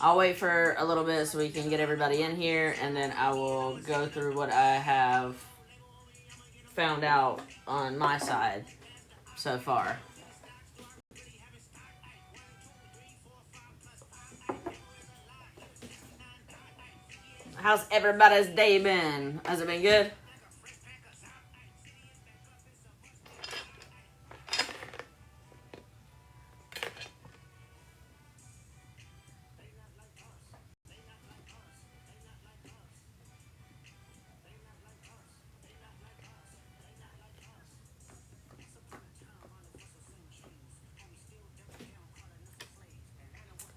I'll wait for a little bit so we can get everybody in here, and then I will go through what I have found out on my side so far. How's everybody's day been? Has it been good?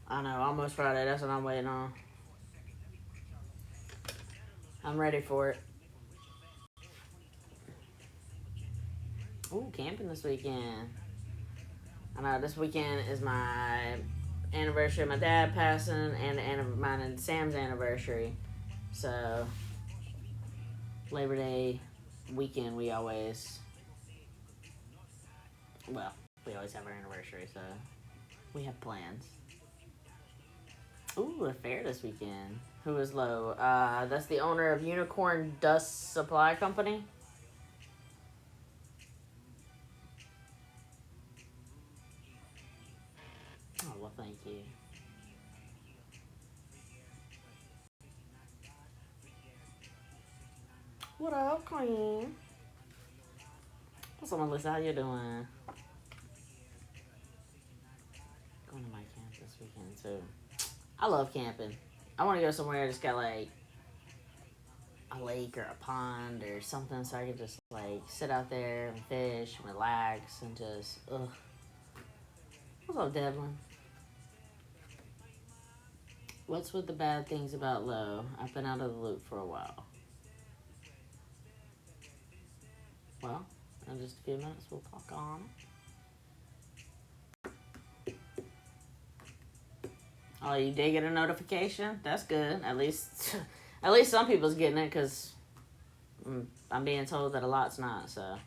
I know, almost Friday. That's what I'm waiting on. I'm ready for it. Ooh, camping this weekend. I know, this weekend is my anniversary of my dad passing and mine and Sam's anniversary. So, Labor Day weekend, we always have our anniversary, so we have plans. Ooh, a fair this weekend. Who is low? That's the owner of Unicorn Dust Supply Company. Oh, well, thank you. What up, Queen? What's up, Melissa? How you doing? Going to my camp this weekend, too. I love camping. I want to go somewhere that's got, like, a lake or a pond or something so I can just, like, sit out there and fish and relax and just, ugh. What's up, Devlin? What's with the bad things about Lowe? I've been out of the loop for a while. Well, in just a few minutes, we'll talk on it. Oh, you did get a notification? That's good. At least some people's getting it, because I'm being told that a lot's not, so.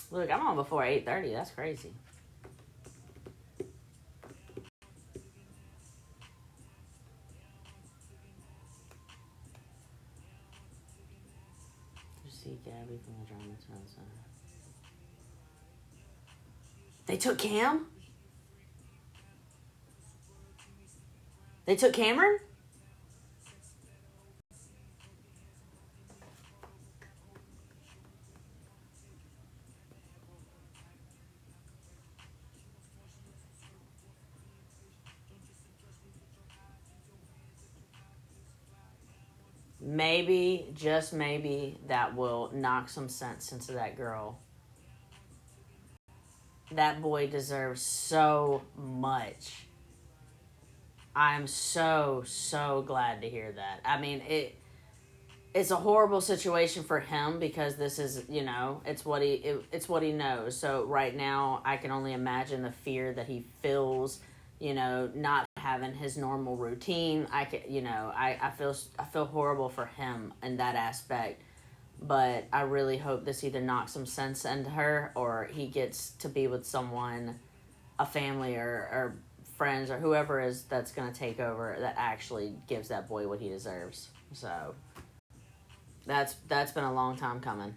Look, I'm on before 8:30. That's crazy. You see Gabby from the Drama Center. They took Cam? They took Cameron? Maybe, just maybe, that will knock some sense into that girl. That boy deserves so much. I'm so glad to hear that. I mean, it's a horrible situation for him because this is, it's what he knows. So right now, I can only imagine the fear that he feels, not having his normal routine. I feel horrible for him in that aspect. But I really hope this either knocks some sense into her or he gets to be with someone, a family or friends or whoever is that's going to take over that actually gives that boy what he deserves. So that's been a long time coming.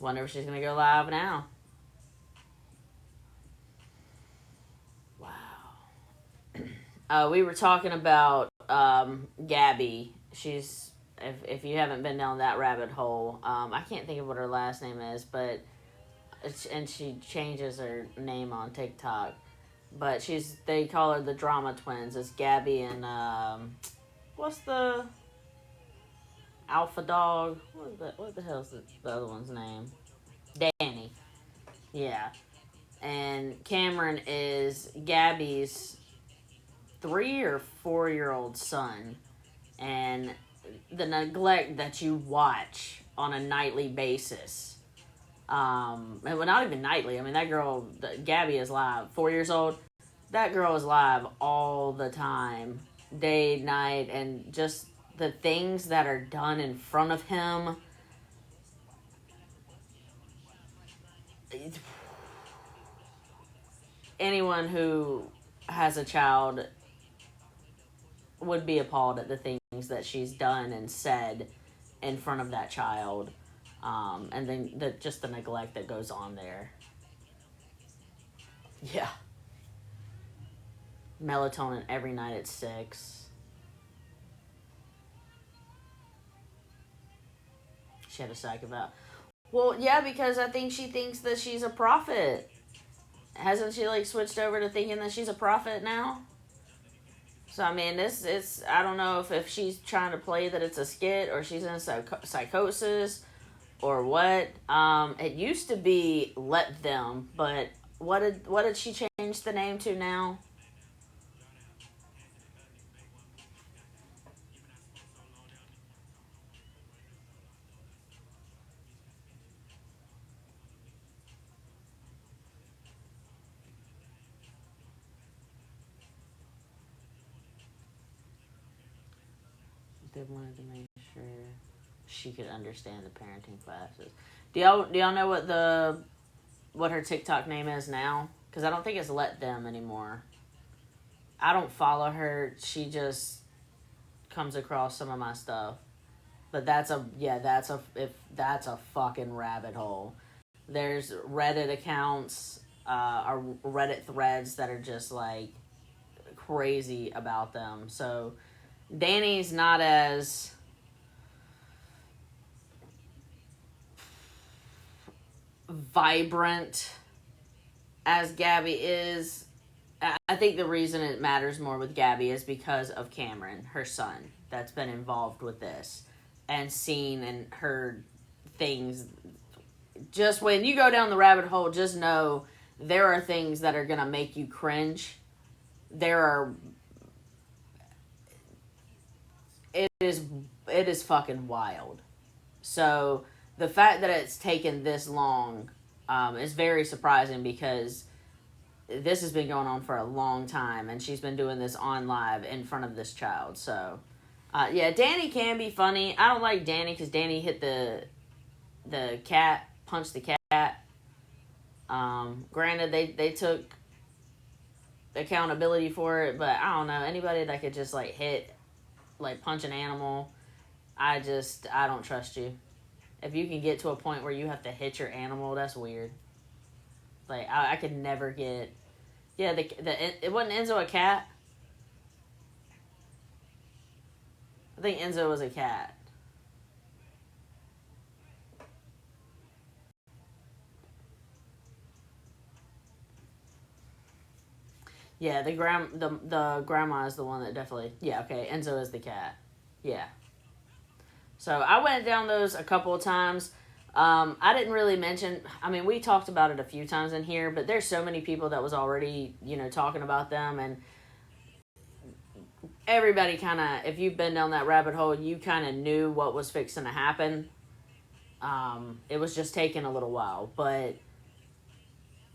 Wonder if she's going to go live now. Wow. We were talking about Gabby. She's, if you haven't been down that rabbit hole, I can't think of what her last name is, but and she changes her name on TikTok. But they call her the Drama Twins. It's Gabby and what's the alpha dog? What the hell's the other one's name? Danny. Yeah. And Cameron is Gabby's 3 or 4 year old son. And the neglect that you watch on a nightly basis. Well, not even nightly. I mean, that girl, Gabby, is live. 4 years old. That girl is live all the time, day, night, and just the things that are done in front of him, anyone who has a child would be appalled at the things that she's done and said in front of that child, and then just the neglect that goes on there. Yeah. Melatonin every night at 6. She had a psych about. Well, yeah, because I think she thinks that she's a prophet. Hasn't she like switched over to thinking that she's a prophet now? So I mean, it's I don't know if she's trying to play that it's a skit or she's in psychosis or what. It used to be Let Them, but what did she change the name to now? They wanted to make sure she could understand the parenting classes. Do y'all know what her TikTok name is now? Because I don't think it's Let Them anymore. I don't follow her. She just comes across some of my stuff. But that's a fucking rabbit hole. There's Reddit accounts, or Reddit threads that are just like crazy about them. So Danny's not as vibrant as Gabby is. I think the reason it matters more with Gabby is because of Cameron, her son, that's been involved with this and seen and heard things. Just when you go down the rabbit hole, just know there are things that are going to make you cringe. It is fucking wild. So the fact that it's taken this long is very surprising because this has been going on for a long time, and she's been doing this on live in front of this child. So, yeah, Danny can be funny. I don't like Danny because Danny hit the cat, punched the cat. Granted, they took accountability for it, but I don't know, anybody that could just like punch an animal, I don't trust you. If you can get to a point where you have to hit your animal, that's weird. Like I could never get. Yeah, it wasn't Enzo a cat. I think Enzo was a cat. Yeah, the grandma is the one that definitely. Yeah, okay. Enzo is the cat. Yeah. So I went down those a couple of times. I didn't really mention. I mean, we talked about it a few times in here, but there's so many people that was already talking about them, and everybody kind of. If you've been down that rabbit hole, you kind of knew what was fixing to happen. It was just taking a little while, but.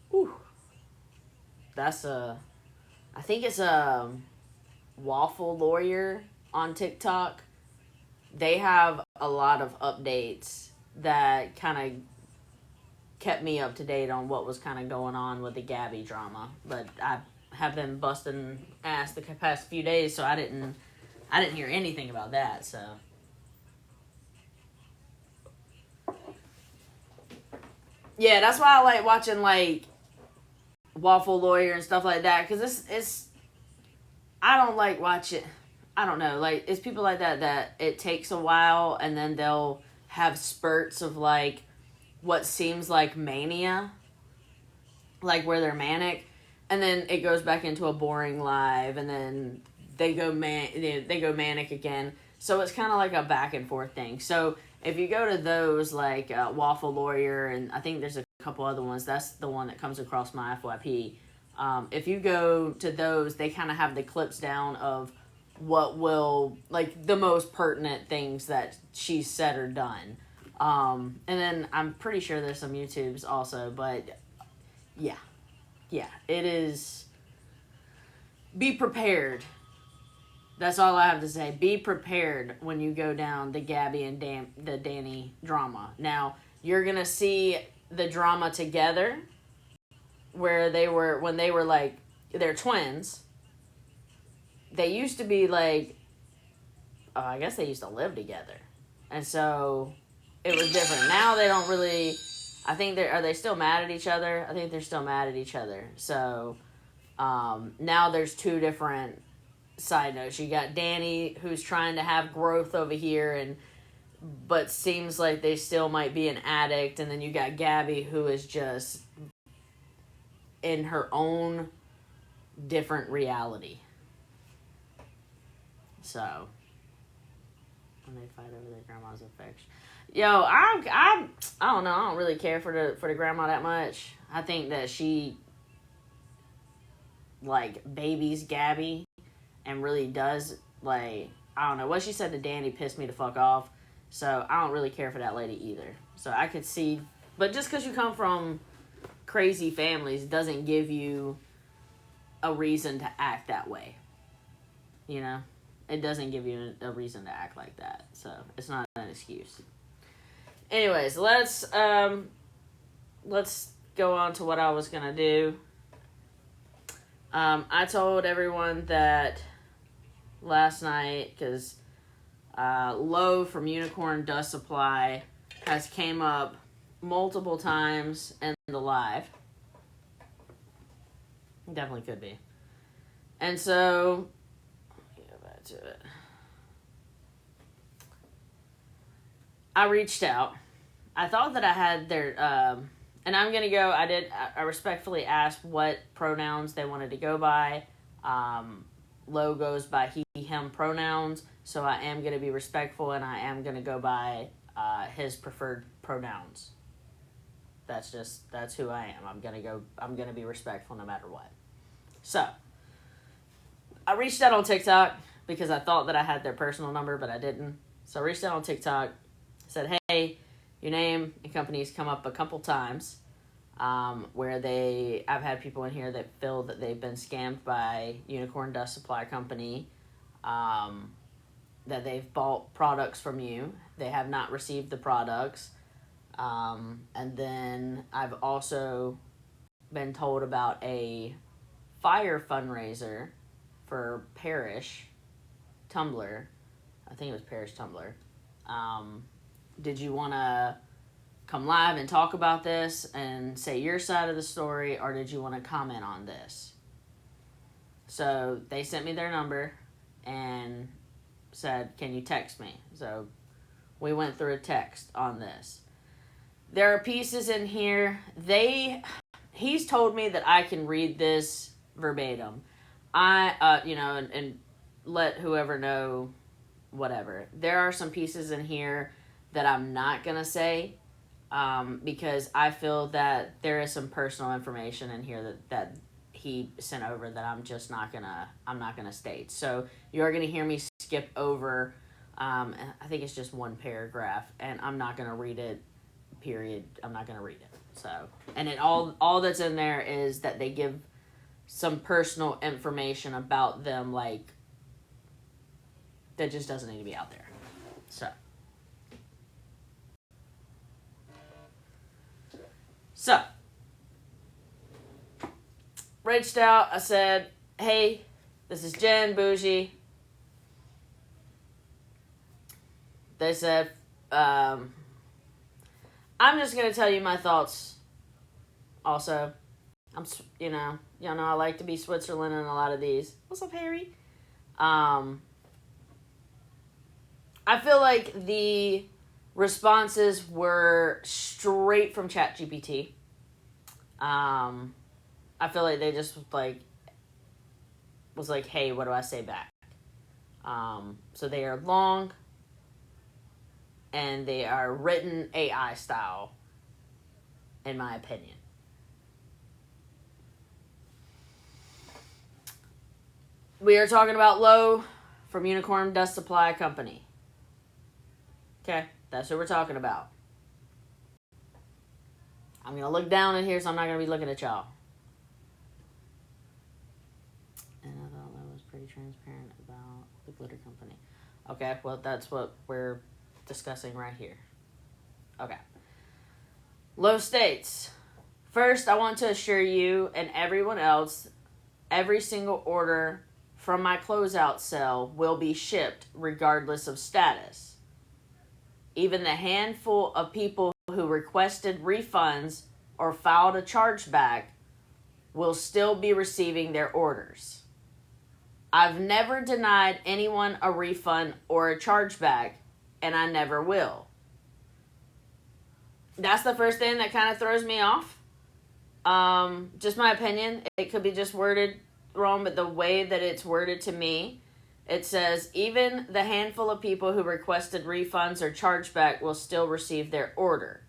Whew, I think it's a waffle lawyer on TikTok. They have a lot of updates that kind of kept me up to date on what was kind of going on with the Gabby drama. But I have been busting ass the past few days, so I didn't hear anything about that. So yeah, that's why I like watching like Waffle Lawyer and stuff like that, because it's I don't like watching. I don't know, like it's people like that it takes a while and then they'll have spurts of like what seems like mania, like where they're manic, and then it goes back into a boring live, and then they go manic again. So it's kind of like a back and forth thing. So if you go to those like Waffle Lawyer, and I think there's a couple other ones, that's the one that comes across my FYP. If you go to those, they kind of have the clips down of what will, like, the most pertinent things that she's said or done. And then I'm pretty sure there's some YouTubes also, but yeah, it is. Be prepared That's all I have to say. Be prepared when you go down the Gabby and the Danny drama. Now, you're going to see the drama together where they were, when they were like, they're twins. They used to be like, I guess they used to live together. And so it was different. Now they don't really, I think are they still mad at each other? I think they're still mad at each other. So now there's two different side notes. You got Danny, who's trying to have growth over here, but seems like they still might be an addict, and then you got Gabby, who is just in her own different reality. So when they fight over their grandma's affection, I don't know. I don't really care for the grandma that much. I think that she like babies Gabby and really does, like, I don't know, what she said to Danny pissed me the fuck off. So I don't really care for that lady either. So I could see, but just because you come from crazy families doesn't give you a reason to act that way. You know? It doesn't give you a reason to act like that. So it's not an excuse. Anyways, let's go on to what I was going to do. I told everyone that last night, because Low from Unicorn Dust Supply has came up multiple times in the live. Definitely could be. And so, let me go back to it. I reached out. I thought that I had their, and I'm going to go, I respectfully asked what pronouns they wanted to go by. Low goes by he, him pronouns, so I am going to be respectful, and I am going to go by his preferred pronouns. That's who I am. I'm going to be respectful no matter what. So, I reached out on TikTok because I thought that I had their personal number, but I didn't. So I reached out on TikTok, said, hey, your name and company's come up a couple times. Where I've had people in here that feel that they've been scammed by Unicorn Dust Supply Company, that they've bought products from you. They have not received the products. And then I've also been told about a fire fundraiser for Parish Tumblr. I think it was Parish Tumblr. Did you want to come live and talk about this and say your side of the story, or did you want to comment on this? So they sent me their number and said, can you text me? So we went through a text on this. There are pieces in here. He's told me that I can read this verbatim. And let whoever know whatever. There are some pieces in here that I'm not going to say, because I feel that there is some personal information in here that he sent over that I'm not gonna state. So you are gonna hear me skip over, I think it's just one paragraph, and I'm not gonna read it, period. I'm not gonna read it. So, and it all that's in there is that they give some personal information about them, like, that just doesn't need to be out there. So, reached out, I said, hey, this is Jen, Bouji. They said, I'm just going to tell you my thoughts also. Y'all know I like to be Switzerland in a lot of these. What's up, Harry? I feel like the responses were straight from ChatGPT. I feel like they just was like, hey, what do I say back? So they are long, and they are written AI style, in my opinion. We are talking about Low from Unicorn Dust Supply Company. Okay, that's what we're talking about. I'm going to look down in here, so I'm not going to be looking at y'all. And I thought that was pretty transparent about the glitter company. Okay, well, that's what we're discussing right here. Okay. Low states. First, I want to assure you and everyone else, every single order from my closeout sale will be shipped regardless of status. Even the handful of people who requested refunds or filed a chargeback will still be receiving their orders. I've never denied anyone a refund or a chargeback, and I never will. That's the first thing that kind of throws me off. Just my opinion. It could be just worded wrong, but the way that it's worded to me, it says, even the handful of people who requested refunds or chargeback will still receive their order.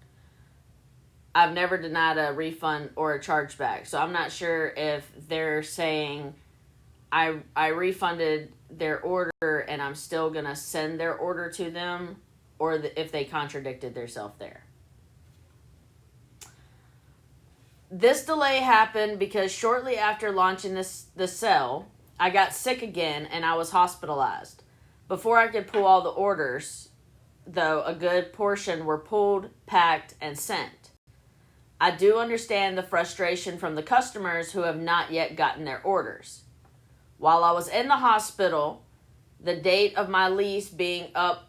I've never denied a refund or a chargeback. So I'm not sure if they're saying I refunded their order and I'm still going to send their order to them, or if they contradicted themselves there. This delay happened because shortly after launching the sale, I got sick again and I was hospitalized. Before I could pull all the orders, though, a good portion were pulled, packed, and sent. I do understand the frustration from the customers who have not yet gotten their orders. While I was in the hospital, the date of my lease being up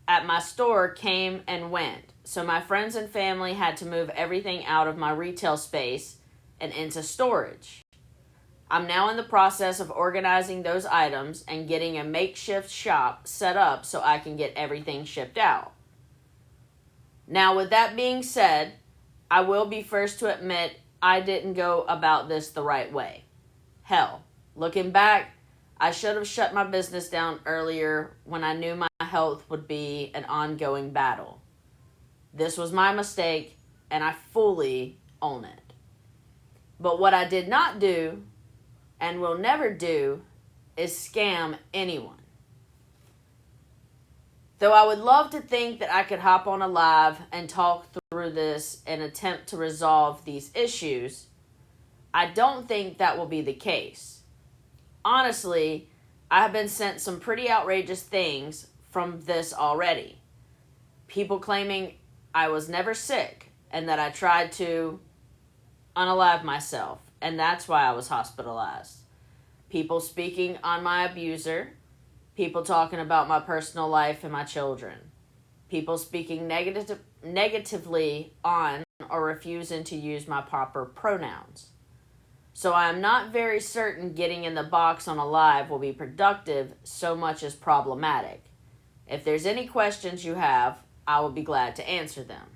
at my store came and went. So my friends and family had to move everything out of my retail space and into storage. I'm now in the process of organizing those items and getting a makeshift shop set up so I can get everything shipped out. Now, with that being said, I will be first to admit I didn't go about this the right way. Hell, looking back, I should have shut my business down earlier when I knew my health would be an ongoing battle. This was my mistake, and I fully own it. But what I did not do, and will never do, is scam anyone. Though I would love to think that I could hop on a live and talk through this and attempt to resolve these issues, I don't think that will be the case. Honestly, I have been sent some pretty outrageous things from this already. People claiming I was never sick and that I tried to unalive myself, and that's why I was hospitalized. People speaking on my abuser. People talking about my personal life and my children. People speaking negatively on or refusing to use my proper pronouns. So I am not very certain getting in the box on a live will be productive so much as problematic. If there's any questions you have, I will be glad to answer them.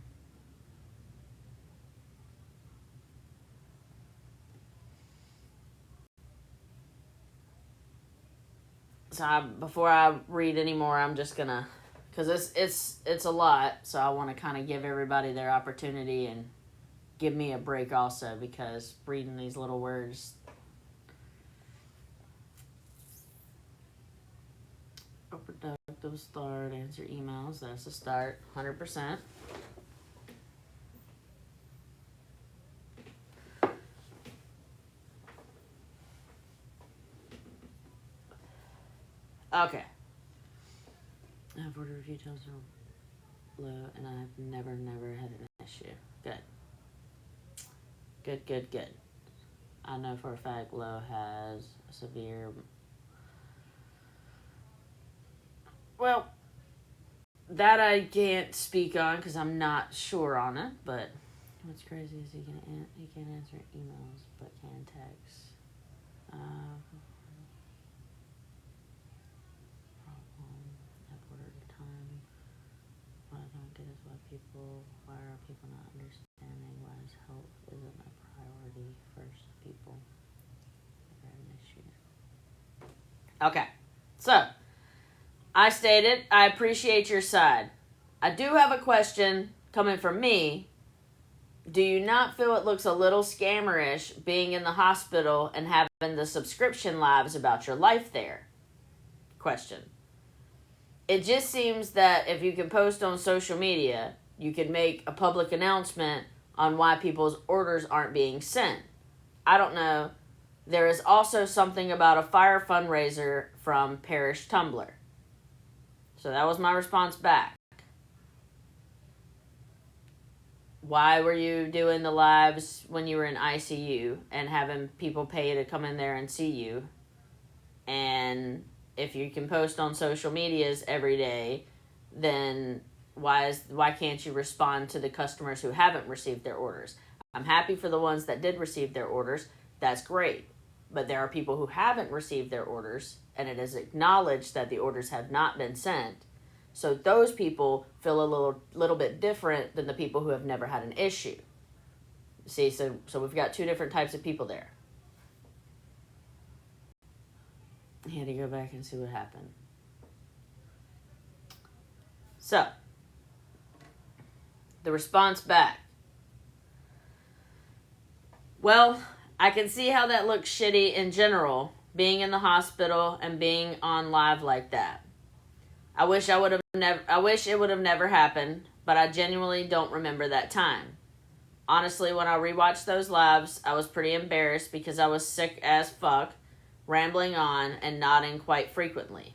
So before I read any more, I'm just gonna, because it's a lot, so I want to kind of give everybody their opportunity and give me a break also, because reading these little words. A productive start, answer emails, that's a start, 100%. Okay. I've ordered a few times from low, and I've never had an issue. Good. I know for a fact Low has severe... Well, that I can't speak on because I'm not sure on it, but what's crazy is he can't answer emails, but can text. Why are people not understanding why his health isn't a priority first people? An issue. Okay, so I stated I appreciate your side. I do have a question coming from me. Do you not feel it looks a little scammerish being in the hospital and having the subscription lives about your life there? Question. It just seems that if you can post on social media, you could make a public announcement on why people's orders aren't being sent. I don't know. There is also something about a fire fundraiser from Parish Tumblr. So that was my response back. Why were you doing the lives when you were in ICU and having people pay to come in there and see you? And if you can post on social medias every day, then why can't you respond to the customers who haven't received their orders? I'm happy for the ones that did receive their orders. That's great. But there are people who haven't received their orders, and it is acknowledged that the orders have not been sent. So those people feel a little bit different than the people who have never had an issue. See, so we've got two different types of people there. I had to go back and see what happened. So, the response back. Well, I can see how that looks shitty in general, being in the hospital and being on live like that. I wish it would have never happened, but I genuinely don't remember that time. Honestly, when I rewatched those lives, I was pretty embarrassed because I was sick as fuck, rambling on and nodding quite frequently.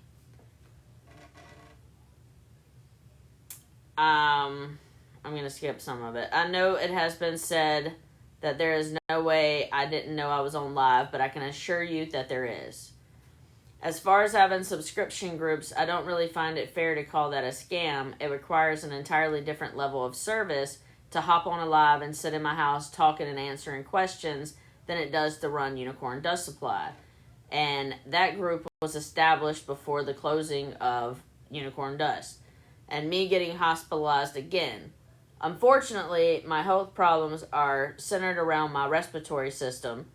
I'm going to skip some of it. I know it has been said that there is no way I didn't know I was on live, but I can assure you that there is. As far as having subscription groups, I don't really find it fair to call that a scam. It requires an entirely different level of service to hop on a live and sit in my house talking and answering questions than it does to run Unicorn Dust Supply. And that group was established before the closing of Unicorn Dust. And me getting hospitalized again. Unfortunately, my health problems are centered around my respiratory system.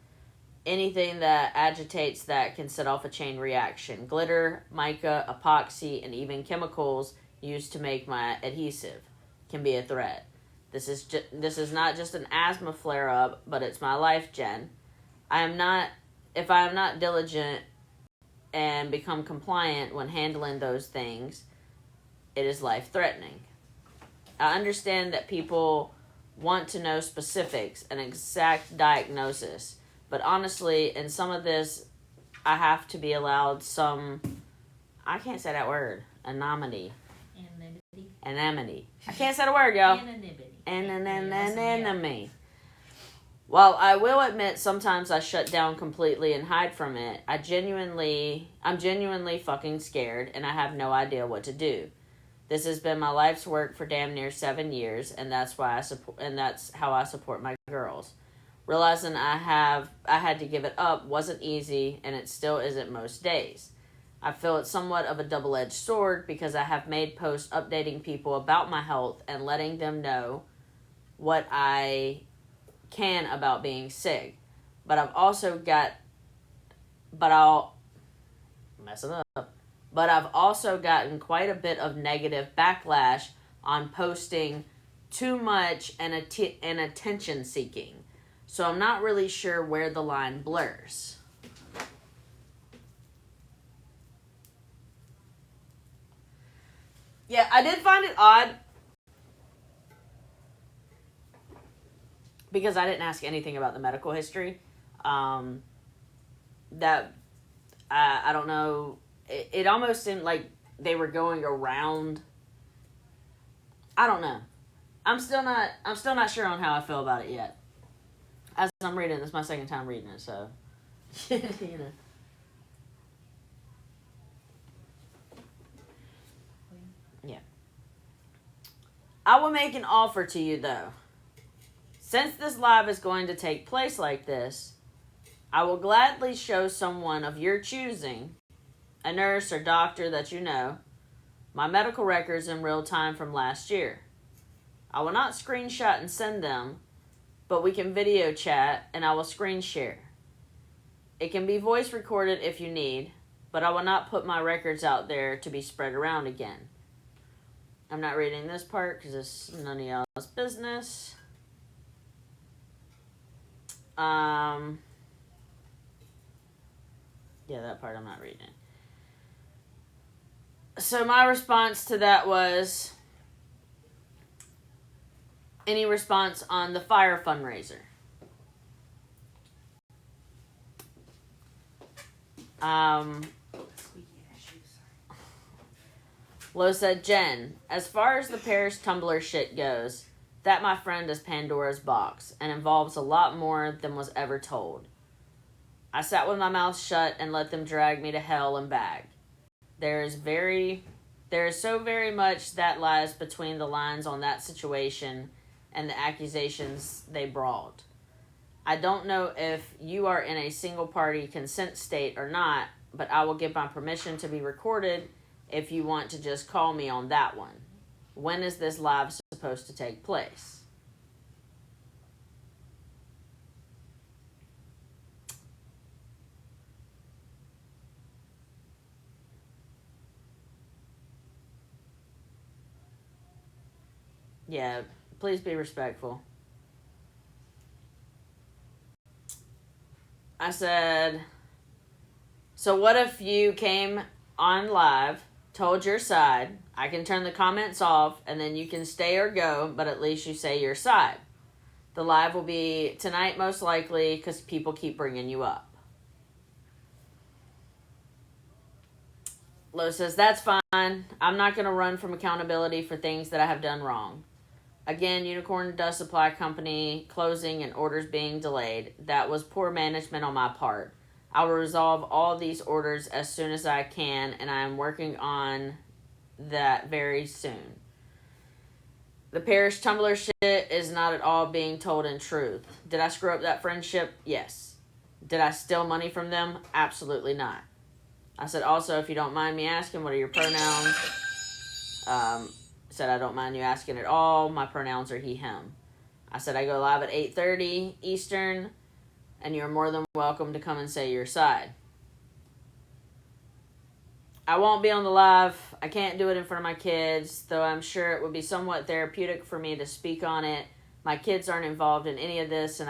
Anything that agitates that can set off a chain reaction. Glitter, mica, epoxy, and even chemicals used to make my adhesive can be a threat. This is not just an asthma flare-up, but it's my life, Jen. If I am not diligent and become compliant when handling those things, it is life-threatening. I understand that people want to know specifics, an exact diagnosis. But honestly, in some of this, I have to be allowed some, I can't say that word, anonymity. Anonymity. I can't say the word, y'all. Anonymity. While I will admit sometimes I shut down completely and hide from it, I'm genuinely fucking scared and I have no idea what to do. This has been my life's work for damn near 7 years, and that's how I support my girls. Realizing I had to give it up wasn't easy, and it still isn't most days. I feel it's somewhat of a double-edged sword because I have made posts updating people about my health and letting them know what I can about being sick. But I've also gotten quite a bit of negative backlash on posting too much and attention seeking. So I'm not really sure where the line blurs. Yeah, I did find it odd because I didn't ask anything about the medical history. I don't know. It almost seemed like they were going around. I don't know. I'm still not sure on how I feel about it yet. As I'm reading, this is my second time reading it, so you know. Yeah. I will make an offer to you, though. Since this live is going to take place like this, I will gladly show someone of your choosing, a nurse or doctor that you know, my medical records in real time from last year. I will not screenshot and send them, but we can video chat and I will screen share. It can be voice recorded if you need, but I will not put my records out there to be spread around again. I'm not reading this part because it's none of y'all's business. Yeah, that part I'm not reading. So my response to that was, any response on the fire fundraiser? Lo said, Jen, as far as the parish tumbler shit goes, that, my friend, is Pandora's box and involves a lot more than was ever told. I sat with my mouth shut and let them drag me to hell and back. There is so very much that lies between the lines on that situation and the accusations they brought. I don't know if you are in a single party consent state or not, but I will give my permission to be recorded if you want to just call me on that one. When is this live supposed to take place? Yeah, please be respectful. I said, so what if you came on live, told your side, I can turn the comments off, and then you can stay or go, but at least you say your side. The live will be tonight most likely because people keep bringing you up. Lo says, that's fine. I'm not going to run from accountability for things that I have done wrong. Again, Unicorn Dust Supply Company closing and orders being delayed. That was poor management on my part. I will resolve all these orders as soon as I can, and I am working on that very soon. The parish tumbler shit is not at all being told in truth. Did I screw up that friendship? Yes. Did I steal money from them? Absolutely not. I said, also, if you don't mind me asking, what are your pronouns? Said, I don't mind you asking at all. My pronouns are he, him. I said, I go live at 8:30 Eastern, and you're more than welcome to come and say your side. I won't be on the live. I can't do it in front of my kids, though I'm sure it would be somewhat therapeutic for me to speak on it. My kids aren't involved in any of this, and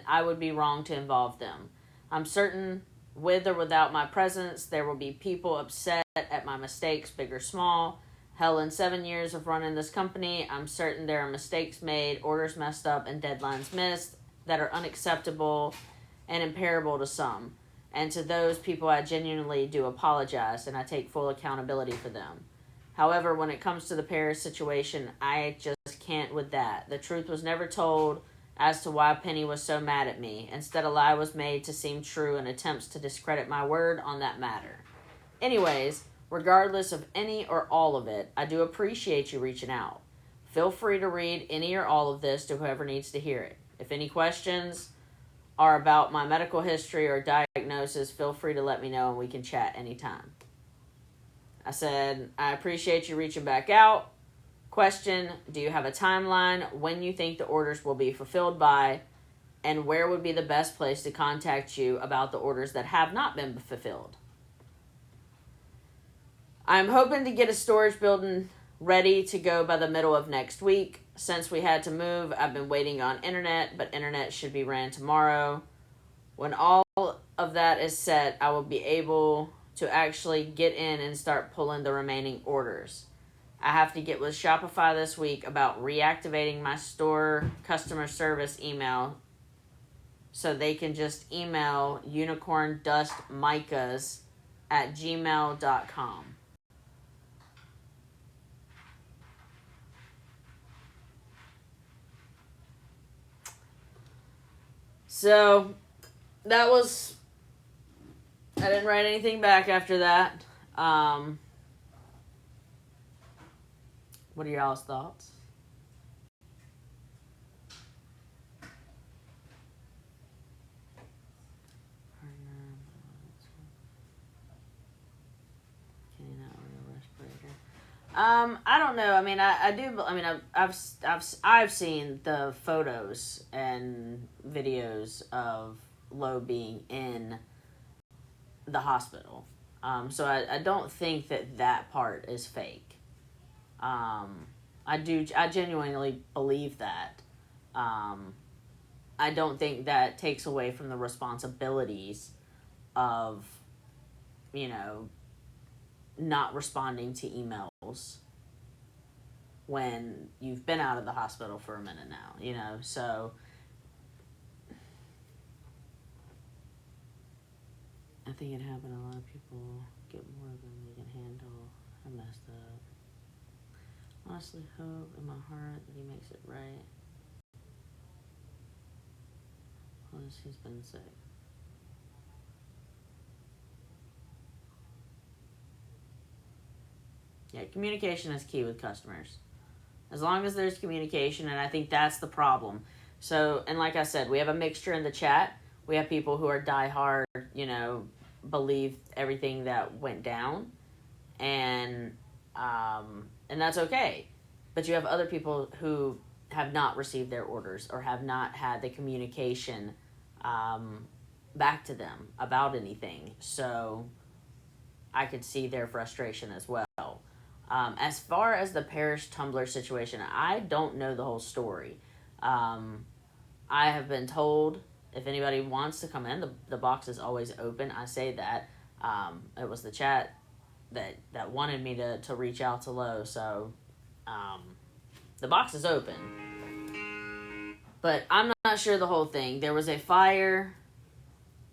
I would be wrong to involve them. I'm certain, with or without my presence, there will be people upset at my mistakes, big or small. Hell, in 7 years of running this company, I'm certain there are mistakes made, orders messed up, and deadlines missed that are unacceptable and imperishable to some. And to those people, I genuinely do apologize, and I take full accountability for them. However, when it comes to the Paris situation, I just can't with that. The truth was never told as to why Penny was so mad at me. Instead, a lie was made to seem true in attempts to discredit my word on that matter. Anyways, regardless of any or all of it, I do appreciate you reaching out. Feel free to read any or all of this to whoever needs to hear it. If any questions are about my medical history or diagnosis, feel free to let me know and we can chat anytime. I said, I appreciate you reaching back out. Question, do you have a timeline when you think the orders will be fulfilled by, and where would be the best place to contact you about the orders that have not been fulfilled? I'm hoping to get a storage building ready to go by the middle of next week. Since we had to move, I've been waiting on internet, but internet should be ran tomorrow. When all of that is set, I will be able to actually get in and start pulling the remaining orders. I have to get with Shopify this week about reactivating my store customer service email so they can just email unicorndustmicas@gmail.com. So, that was... I didn't write anything back after that. What are y'all's thoughts? I don't know. I mean, I do. I mean, I've seen the photos and videos of Lo being in the hospital. So I don't think that part is fake. I genuinely believe that. I don't think that takes away from the responsibilities of, not responding to emails when you've been out of the hospital for a minute now, so I think it happened. A lot of people get more than they can handle. I messed up. honestly hope in my heart that he makes it right. Plus, he's been sick. Yeah, communication is key with customers. As long as there's communication, and I think that's the problem. So, and like I said, we have a mixture in the chat. We have people who are diehard, believe everything that went down, and that's okay. But you have other people who have not received their orders or have not had the communication back to them about anything. So I could see their frustration as well. As far as the Parish Tumbler situation, I don't know the whole story. I have been told if anybody wants to come in, the box is always open. I say that. It was the chat that wanted me to reach out to Lowe, so the box is open. But I'm not sure the whole thing. There was a fire.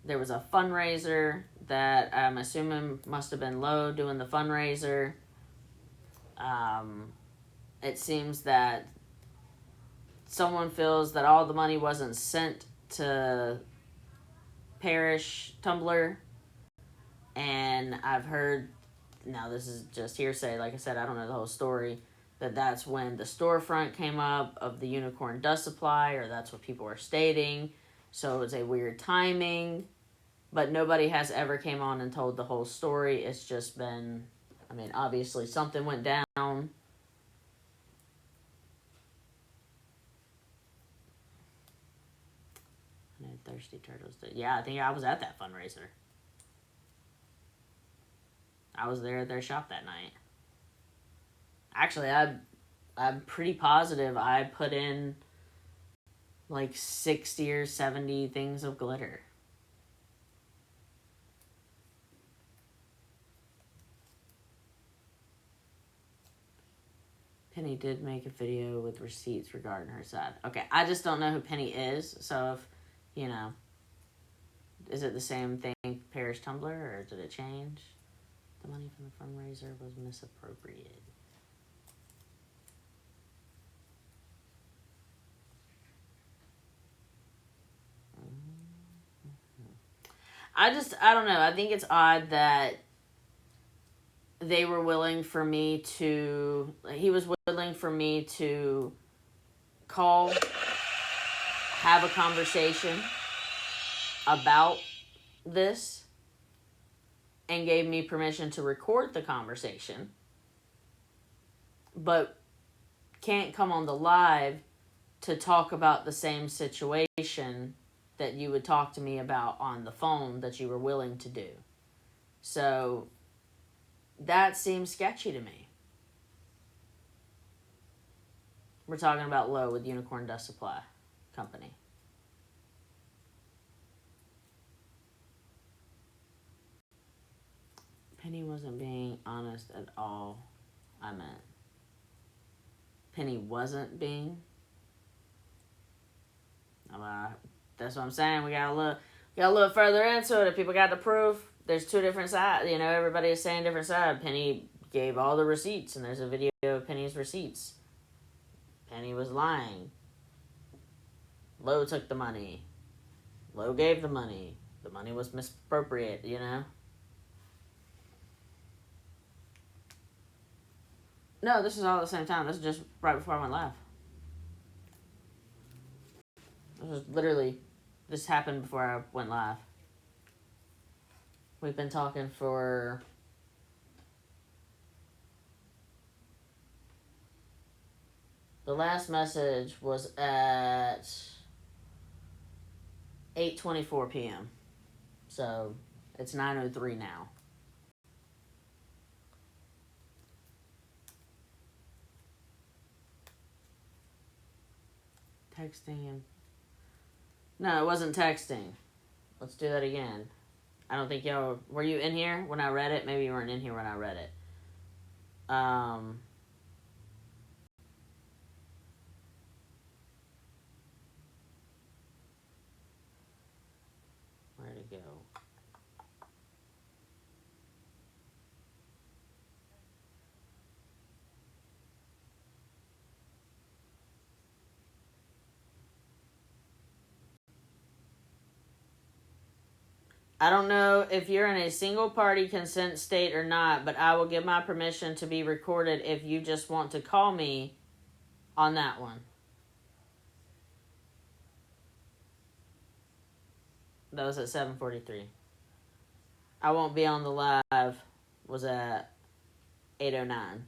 There was a fundraiser that I'm assuming must have been Lowe doing the fundraiser. It seems that someone feels that all the money wasn't sent to Parish Tumblr, and I've heard, now this is just hearsay, like I said, I don't know the whole story, that's when the storefront came up of the Unicorn Dust Supply, or that's what people are stating, so it's a weird timing, but nobody has ever came on and told the whole story. It's just been, obviously something went down. Thirsty Turtles. Yeah, I think I was at that fundraiser. I was there at their shop that night. Actually, I'm pretty positive I put in like 60 or 70 things of glitter. Penny did make a video with receipts regarding her side. Okay, I just don't know who Penny is, so if, is it the same thing, Parish Tumblr, or did it change? The money from the fundraiser was misappropriated. I don't know. I think it's odd that they were willing for me to, he was willing for me to call, have a conversation about this, and gave me permission to record the conversation, but can't come on the live to talk about the same situation that you would talk to me about on the phone that you were willing to do. So that seems sketchy to me. We're talking about Lowe with Unicorn Dust Supply Company. Penny wasn't being honest at all. I meant Penny wasn't being. That's what I'm saying. We gotta look further into it. If people got the proof, there's two different sides. Everybody is saying different side. Penny gave all the receipts, and there's a video of Penny's receipts. Penny was lying. Lowe took the money. Lowe gave the money. The money was misappropriated, No, this is all at the same time. This is just right before I went live. This happened before I went live. We've been talking for the last message was at 8:24 p.m. So it's 9:03 now. Texting him. No, it wasn't texting. Let's do that again. I don't think y'all... Were you in here when I read it? Maybe you weren't in here when I read it. Where'd it go? I don't know if you're in a single party consent state or not, but I will give my permission to be recorded if you just want to call me on that one. That was at 7:43. I won't be on the live. Was at 8:09.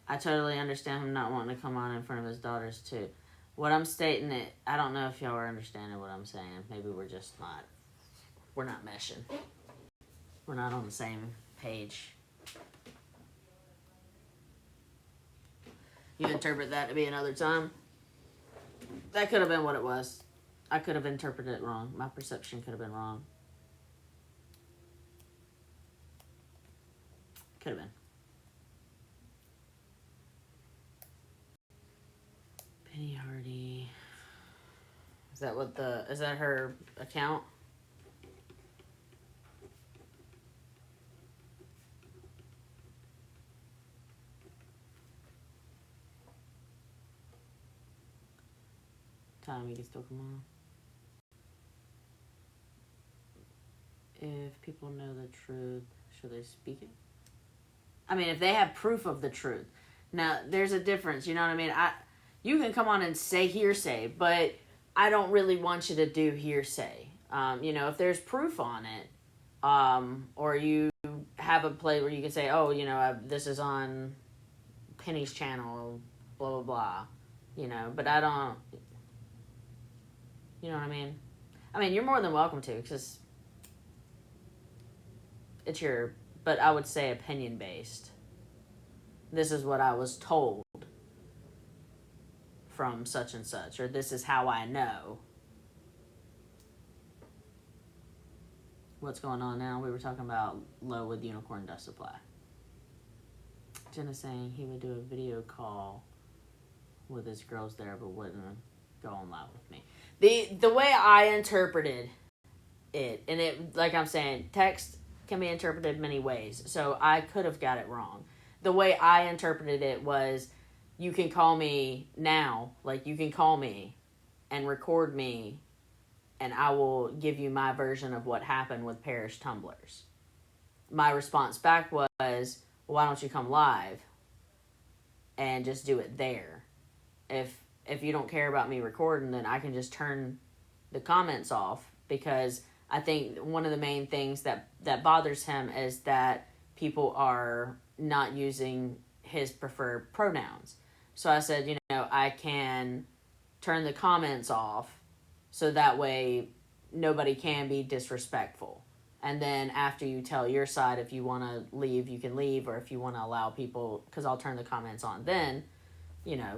I totally understand him not wanting to come on in front of his daughters too. What I'm stating, I don't know if y'all are understanding what I'm saying. Maybe we're just not. We're not meshing. We're not on the same page. You interpret that to be another time? That could have been what it was. I could have interpreted it wrong. My perception could have been wrong. Could have been. Penny Hardy. Is that her account? Time you can still come on. If people know the truth, should they speak it? I mean, if they have proof of the truth. Now, there's a difference, you know what I mean? You can come on and say hearsay, but I don't really want you to do hearsay. If there's proof on it, or you have a play where you can say, oh, this is on Penny's channel, blah, blah, blah. But I don't, you know what I mean? I mean, you're more than welcome to, because it's but I would say opinion-based. This is what I was told from such and such, or this is how I know. What's going on now? We were talking about low with unicorn dust supply. Jenna saying he would do a video call with his girls there, but wouldn't go on live with me. The way I interpreted it, and it, like I'm saying, text can be interpreted many ways, so I could have got it wrong. The way I interpreted it was, you can call me now, like you can call me and record me, and I will give you my version of what happened with Parish Tumblers. My response back was, why don't you come live and just do it there? If you don't care about me recording, then I can just turn the comments off, because I think one of the main things that bothers him is that people are not using his preferred pronouns. So I said, I can turn the comments off, so that way nobody can be disrespectful. And then after you tell your side, if you want to leave, you can leave, or if you want to allow people, because I'll turn the comments on then,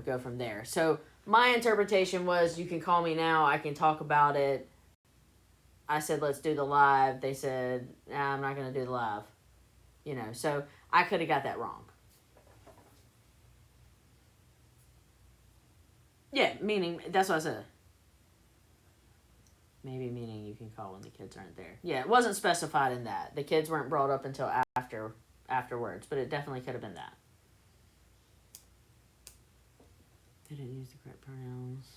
go from there. So my interpretation was, you can call me now, I can talk about it. I said, let's do the live. They said, nah, I'm not going to do the live. So I could have got that wrong. Yeah, meaning, that's what I said. Maybe meaning you can call when the kids aren't there. Yeah, it wasn't specified in that. The kids weren't brought up until afterwards, but it definitely could have been that. They didn't use the correct pronouns.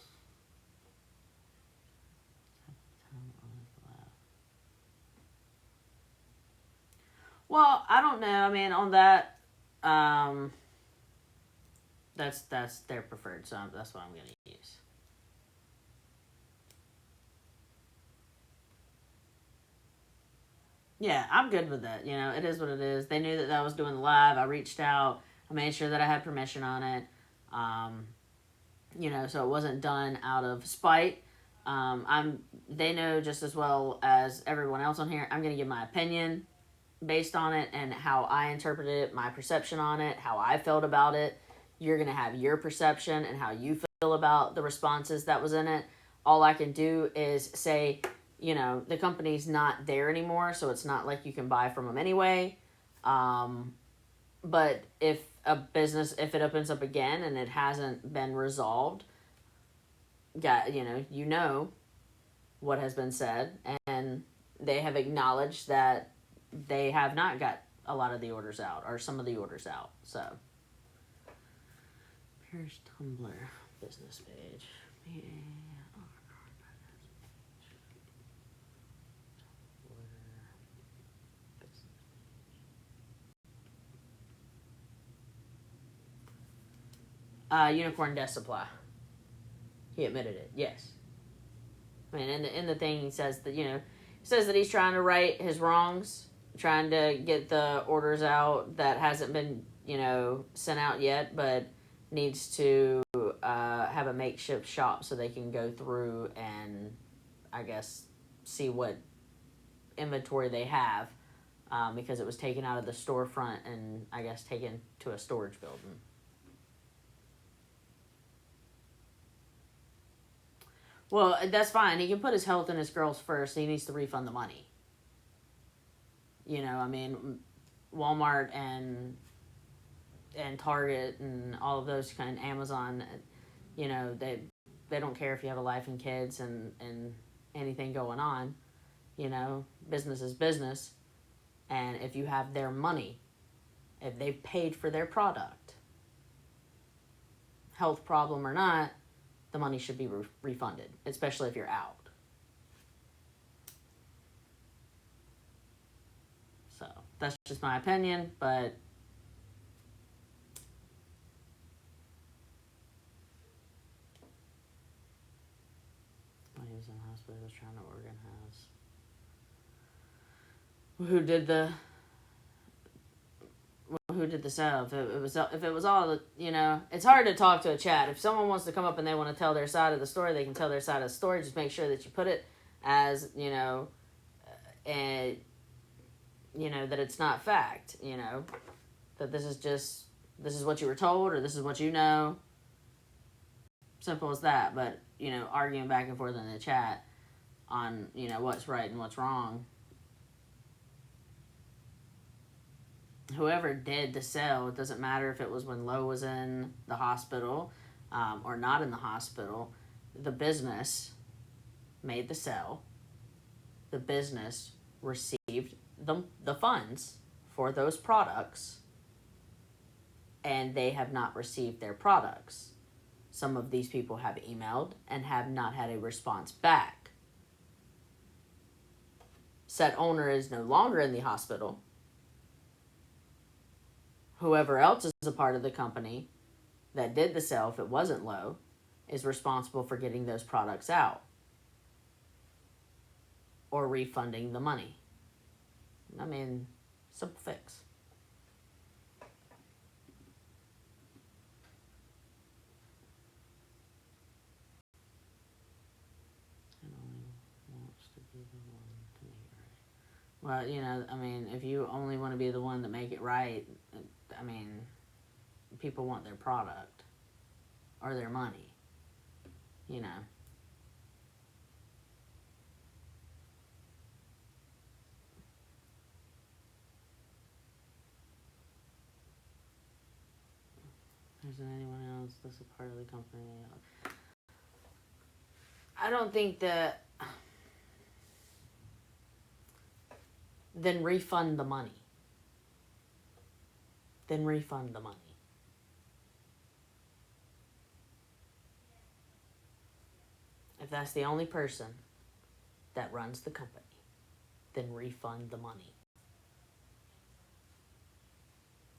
Well, I don't know. I mean, on that, that's their preferred, so that's what I'm going to use. Yeah, I'm good with that. It is what it is. They knew that I was doing the live. I reached out. I made sure that I had permission on it. So it wasn't done out of spite. They know just as well as everyone else on here, I'm going to give my opinion based on it and how I interpreted it, my perception on it, how I felt about it. You're going to have your perception and how you feel about the responses that was in it. All I can do is say, the company's not there anymore, so it's not like you can buy from them anyway. But if if it opens up again and it hasn't been resolved, you know what has been said, and they have acknowledged that they have not got a lot of the orders out, or some of the orders out. So, Parish Tumblr business page. Unicorn Death Supply. He admitted it. Yes. I mean, in the thing, he says that he's trying to right his wrongs, trying to get the orders out that hasn't been sent out yet, but needs to have a makeshift shop so they can go through and I guess see what inventory they have, because it was taken out of the storefront and I guess taken to a storage building. Well, that's fine. He can put his health and his girls first. He needs to refund the money. I mean, Walmart and Target and all of those kind of Amazon, they don't care if you have a life and kids and anything going on. Business is business. And if you have their money, if they've paid for their product, health problem or not, the money should be refunded, especially if you're out. So that's just my opinion, but when he was in the hospital, he was trying to organize. Who did the sale? If it was all, it's hard to talk to a chat. If someone wants to come up and they want to tell their side of the story, they can tell their side of the story. Just make sure that you put it as, that it's not fact, that this is what you were told or this is what you know. Simple as that. But, arguing back and forth in the chat on, what's right and what's wrong. Whoever did the sale, it doesn't matter if it was when Lowe was in the hospital or not in the hospital. The business made the sale. The business received the funds for those products, and they have not received their products. Some of these people have emailed and have not had a response back. Said owner is no longer in the hospital. Whoever else is a part of the company that did the sale, if it wasn't Lowe, is responsible for getting those products out or refunding the money. I mean, simple fix. It only wants to be the one to make it right. Well, I mean, if you only want to be the one to make it right, I mean, people want their product or their money, There's anyone else that's a part of the company? I don't think that. Then refund the money. Then refund the money. If that's the only person that runs the company, then refund the money.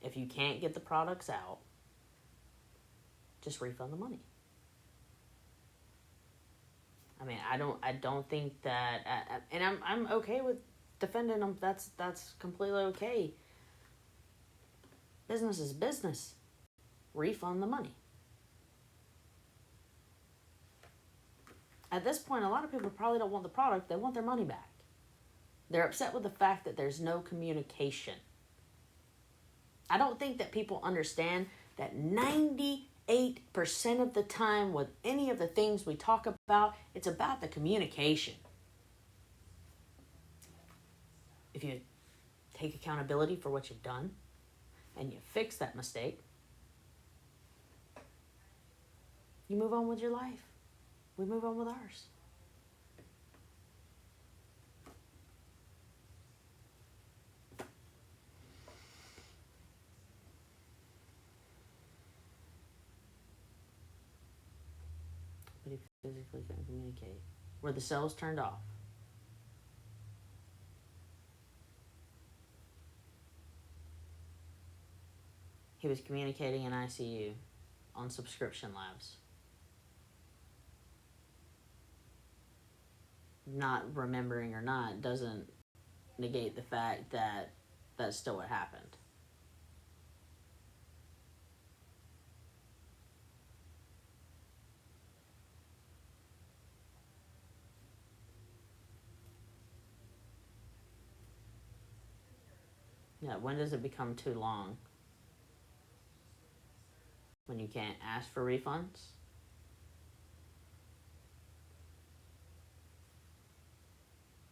If you can't get the products out, just refund the money. I mean, I don't think that, and I'm okay with defending them. That's completely okay. Business is business. Refund the money. At this point, a lot of people probably don't want the product. They want their money back. They're upset with the fact that there's no communication. I don't think that people understand that 98% of the time with any of the things we talk about, it's about the communication. If you take accountability for what you've done and you fix that mistake, you move on with your life. We move on with ours. But if physically couldn't communicate. Were the cells turned off? He was communicating in ICU on subscription labs. Not remembering or not doesn't negate the fact that that's still what happened. Yeah, when does it become too long? When you can't ask for refunds?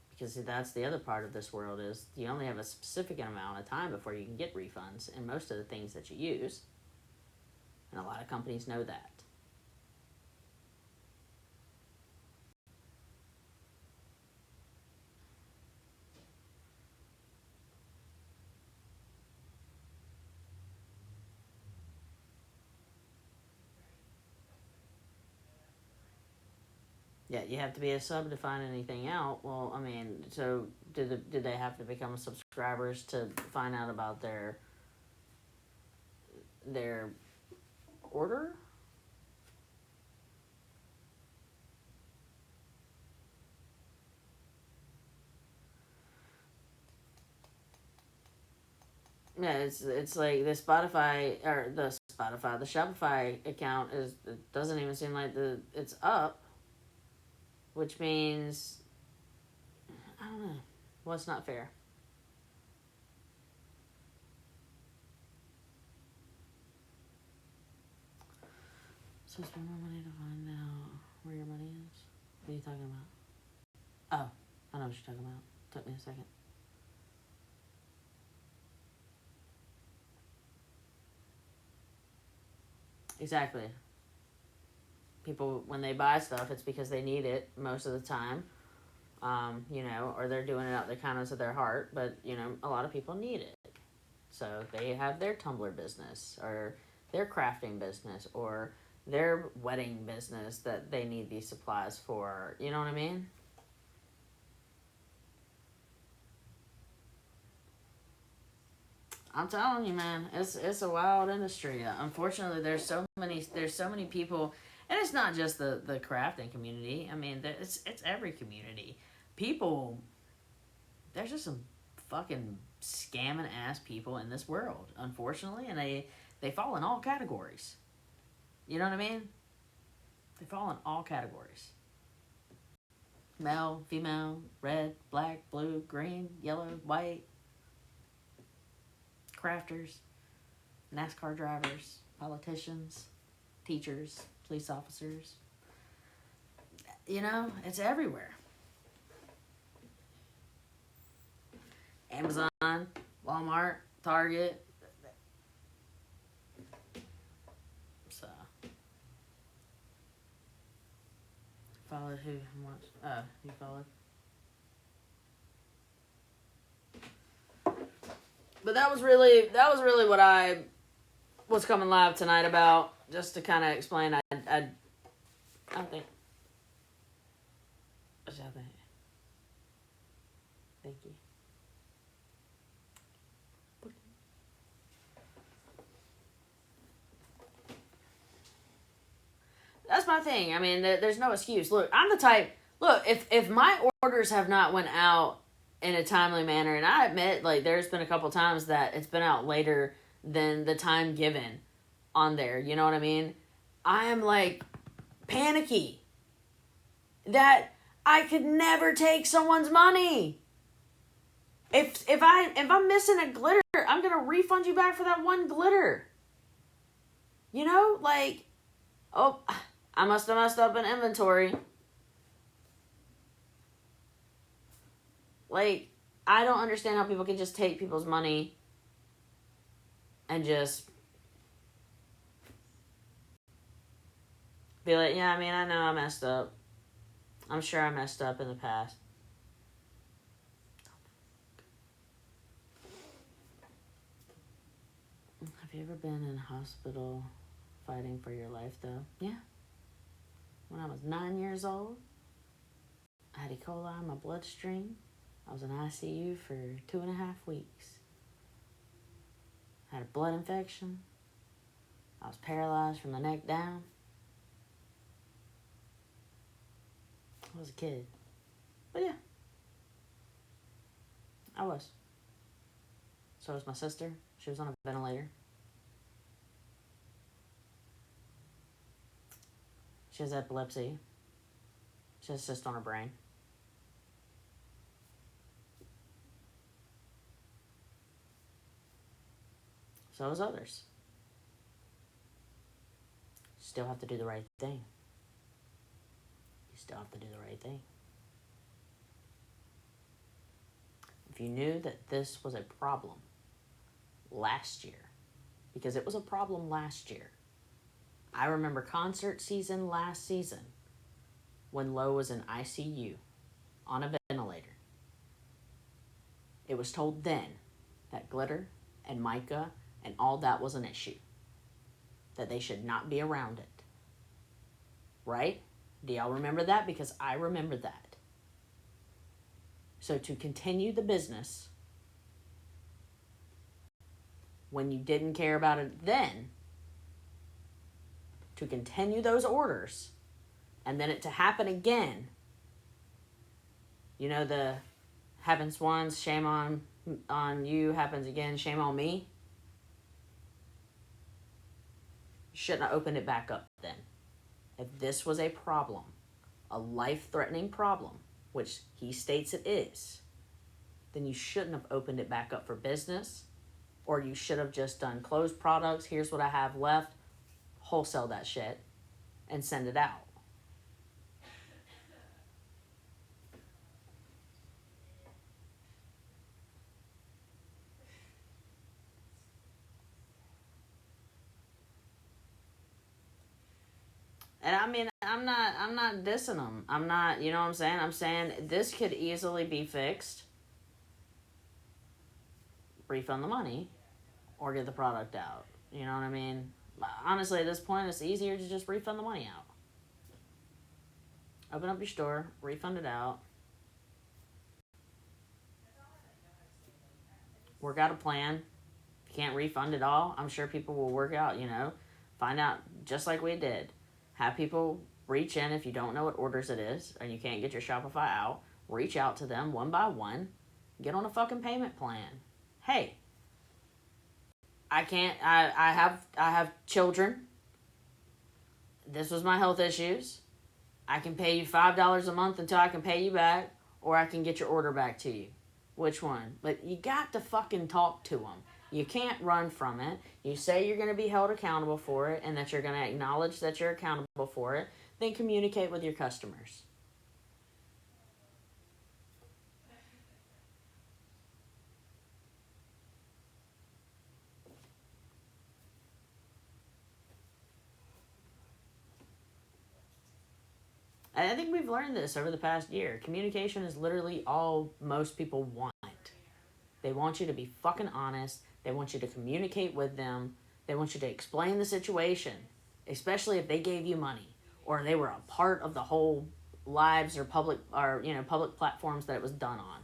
Because that's the other part of this world is you only have a specific amount of time before you can get refunds in most of the things that you use. And a lot of companies know that. Yeah, you have to be a sub to find anything out. Well, I mean, so did they have to become subscribers to find out about their order? Yeah, it's like the Shopify account it doesn't even seem like it's up, which means I don't know. Well, it's not fair. So spend more money to find out where your money is. What are you talking about? Oh, I know what you're talking about. Took me a second. Exactly. People, when they buy stuff, it's because they need it most of the time. Or they're doing it out the kindness of their heart. But, a lot of people need it. So they have their Tumblr business or their crafting business or their wedding business that they need these supplies for. You know what I mean? I'm telling you, man, it's a wild industry. Unfortunately, there's so many people, and it's not just the crafting community. I mean, it's every community. People, there's just some fucking scamming ass people in this world, unfortunately, and they fall in all categories. You know what I mean? They fall in all categories. Male, female, red, black, blue, green, yellow, white, crafters, NASCAR drivers, politicians, teachers, police officers. It's everywhere. Amazon, Walmart, Target. So, followed who? What? Oh, you followed. But that was really what I was coming live tonight about, just to kind of explain. I think. Thank you. That's my thing. I mean, there's no excuse. Look, I'm the type. Look, if my orders have not went out in a timely manner, and I admit, like, there's been a couple times that it's been out later than the time given on there. You know what I mean? I am like panicky that I could never take someone's money. If I'm missing a glitter, I'm gonna refund you back for that one glitter. Like, oh, I must have messed up in inventory. Like, I don't understand how people can just take people's money and just be like, yeah, I mean, I know I messed up. I'm sure I messed up in the past. Have you ever been in a hospital fighting for your life, though? Yeah. when I was 9 years old. I had E. coli in my bloodstream. I was in ICU for 2.5 weeks. I had a blood infection. I was paralyzed from the neck down. I was a kid. But yeah, I was. So was my sister. She was on a ventilator. She has epilepsy. She has a cyst on her brain. So as others. You still have to do the right thing. You still have to do the right thing. If you knew that this was a problem last year, because it was a problem last year. I remember concert season last season when Lo was in ICU on a ventilator. It was told then that glitter and mica and all that was an issue, that they should not be around it. Right? Do y'all remember that? Because I remember that. So to continue the business when you didn't care about it then, to continue those orders, and then it to happen again, you know, the happens once, shame on you, happens again, shame on me. You shouldn't have opened it back up then. If this was a problem, a life-threatening problem, which he states it is, then you shouldn't have opened it back up for business, or you should have just done closed products, here's what I have left, wholesale that shit, and send it out. And I mean, I'm not dissing them. I'm not, you know what I'm saying? I'm saying this could easily be fixed. Refund the money, or get the product out. You know what I mean? Honestly, at this point, it's easier to just refund the money out. Open up your store, refund it out. Work out a plan. If you can't refund it all, I'm sure people will work out, you know. Find out, just like we did. Have people reach in if you don't know what orders it is and you can't get your Shopify out. Reach out to them one by one. Get on a fucking payment plan. Hey, I have children. This was my health issues. I can pay you $5 a month until I can pay you back, or I can get your order back to you. Which one? But you got to fucking talk to them. You can't run from it. You say you're going to be held accountable for it and that you're going to acknowledge that you're accountable for it. Then communicate with your customers. I think we've learned this over the past year. Communication is literally all most people want. They want you to be fucking honest. They want you to communicate with them. They want you to explain the situation, especially if they gave you money or they were a part of the whole lives or public platforms that it was done on.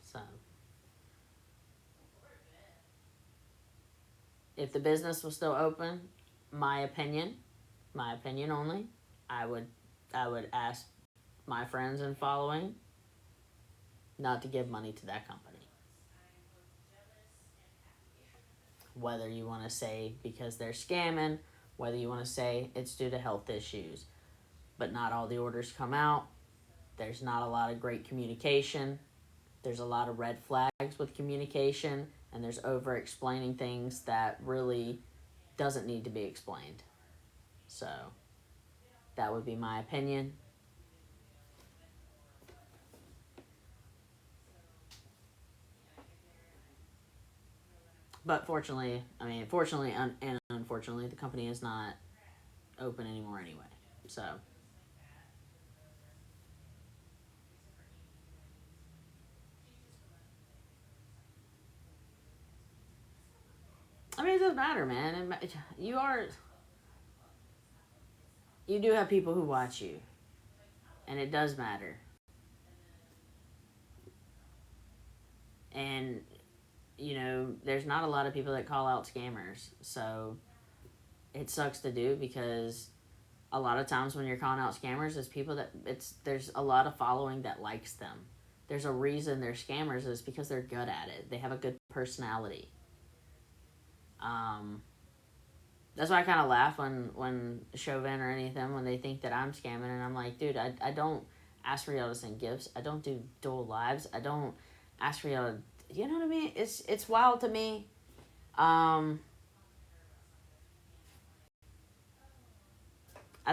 So, if the business was still open, my opinion only, I would ask my friends and following not to give money to that company. Whether you want to say because they're scamming, whether you want to say it's due to health issues, but not all the orders come out. There's not a lot of great communication. There's a lot of red flags with communication, and there's over explaining things that really doesn't need to be explained. So that would be my opinion. But fortunately and unfortunately, the company is not open anymore anyway. So I mean, it doesn't matter, man. You do have people who watch you, and it does matter. And there's not a lot of people that call out scammers, so it sucks to do because a lot of times when you're calling out scammers, it's people that there's a lot of following that likes them. There's a reason they're scammers is because they're good at it. They have a good personality. That's why I kind of laugh when Chauvin or anything when they think that I'm scamming, and I'm like, dude, I don't ask for y'all to send gifts. I don't do dual lives. I don't ask for y'all to, you know what I mean? It's wild to me. I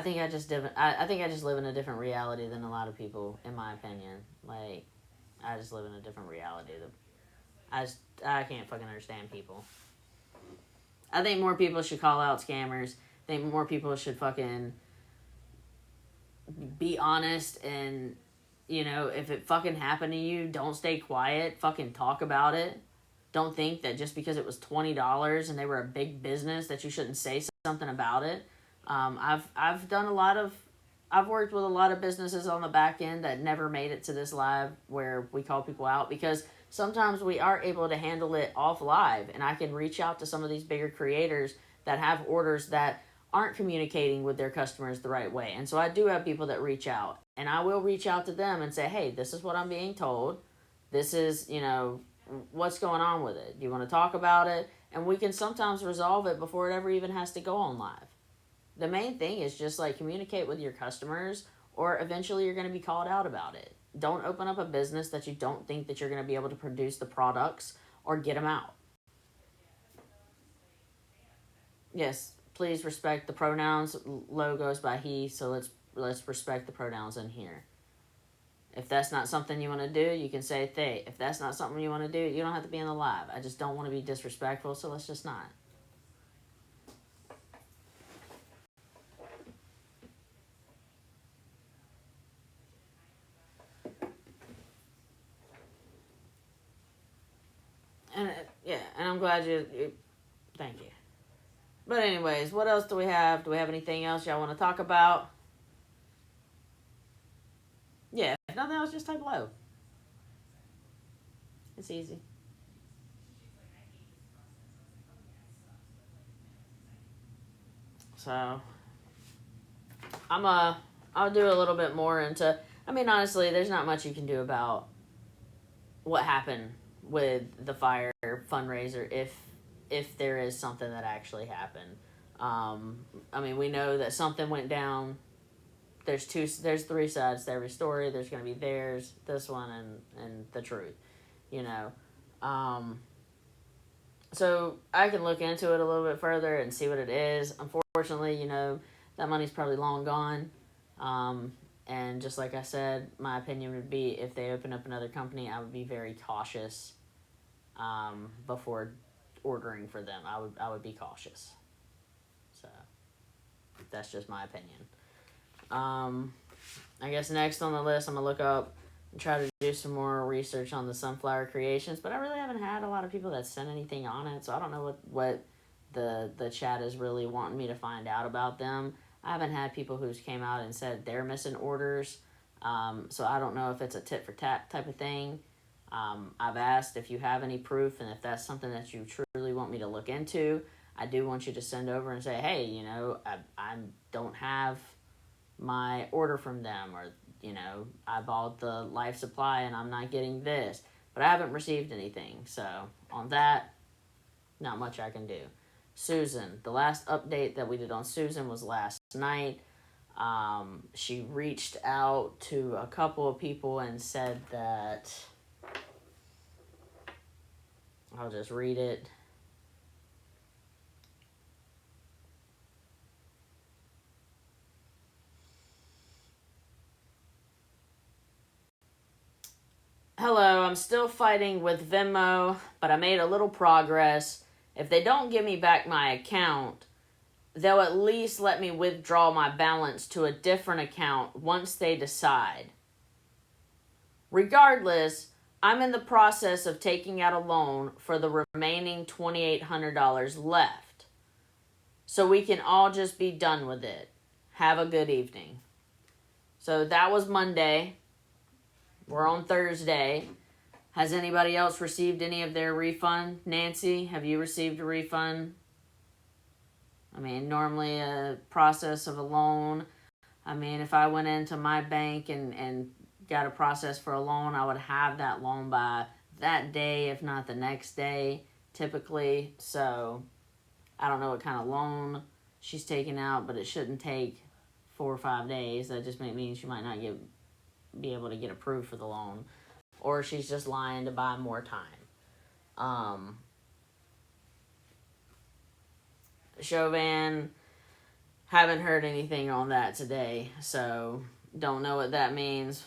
think I think I just live in a different reality than a lot of people, in my opinion. Like, I just live in a different reality. I can't fucking understand people. I think more people should call out scammers. I think more people should fucking be honest and, if it fucking happened to you, don't stay quiet. Fucking talk about it. Don't think that just because it was $20 and they were a big business that you shouldn't say something about it. I've worked with a lot of businesses on the back end that never made it to this live where we call people out because sometimes we are able to handle it off live, and I can reach out to some of these bigger creators that have orders that aren't communicating with their customers the right way. And so I do have people that reach out, and I will reach out to them and say, hey, this is what I'm being told. This is, what's going on with it? Do you want to talk about it? And we can sometimes resolve it before it ever even has to go on live. The main thing is just like communicate with your customers, or eventually you're going to be called out about it. Don't open up a business that you don't think that you're going to be able to produce the products or get them out. Yes, please respect the pronouns. Logos by he, so let's respect the pronouns in here. If that's not something you want to do, you can say they. If that's not something you want to do, you don't have to be in the live. I just don't want to be disrespectful, so let's just not. And I'm glad you thank you. But anyways, what else do we have? Do we have anything else y'all want to talk about? Yeah, if nothing else, just type low. It's easy. So I'll do a little bit more into. I mean, honestly, there's not much you can do about what happened with the fire fundraiser if there is something that actually happened. I mean, we know that something went down. There's three sides to every story. There's going to be theirs, this one, and the truth. So I can look into it a little bit further and see what it is. Unfortunately, that money's probably long gone. And just like I said, my opinion would be if they open up another company, I would be very cautious before ordering for them. I would be cautious. So that's just my opinion. I guess next on the list, I'm going to look up and try to do some more research on the Sunflower Creations, but I really haven't had a lot of people that sent anything on it, so I don't know what the chat is really wanting me to find out about them. I haven't had people who's came out and said they're missing orders, so I don't know if it's a tit for tat type of thing. I've asked if you have any proof, and if that's something that you truly want me to look into, I do want you to send over and say, hey, I don't have my order from them, or I bought the life supply and I'm not getting this, but I haven't received anything. So on that, not much I can do. Susan, the last update that we did on Susan was last night. She reached out to a couple of people and said that, I'll just read it. Hello, I'm still fighting with Venmo, but I made a little progress. If they don't give me back my account, they'll at least let me withdraw my balance to a different account once they decide. Regardless, I'm in the process of taking out a loan for the remaining $2,800 left. So we can all just be done with it. Have a good evening. So that was Monday. We're on Thursday. Has anybody else received any of their refund? Nancy, have you received a refund? I mean, normally a process of a loan. I mean, if I went into my bank and got a process for a loan, I would have that loan by that day, if not the next day, typically. So I don't know what kind of loan she's taking out, but it shouldn't take 4 or 5 days. That just means she might not be able to get approved for the loan. Or she's just lying to buy more time. Chauvin, haven't heard anything on that today, so don't know what that means.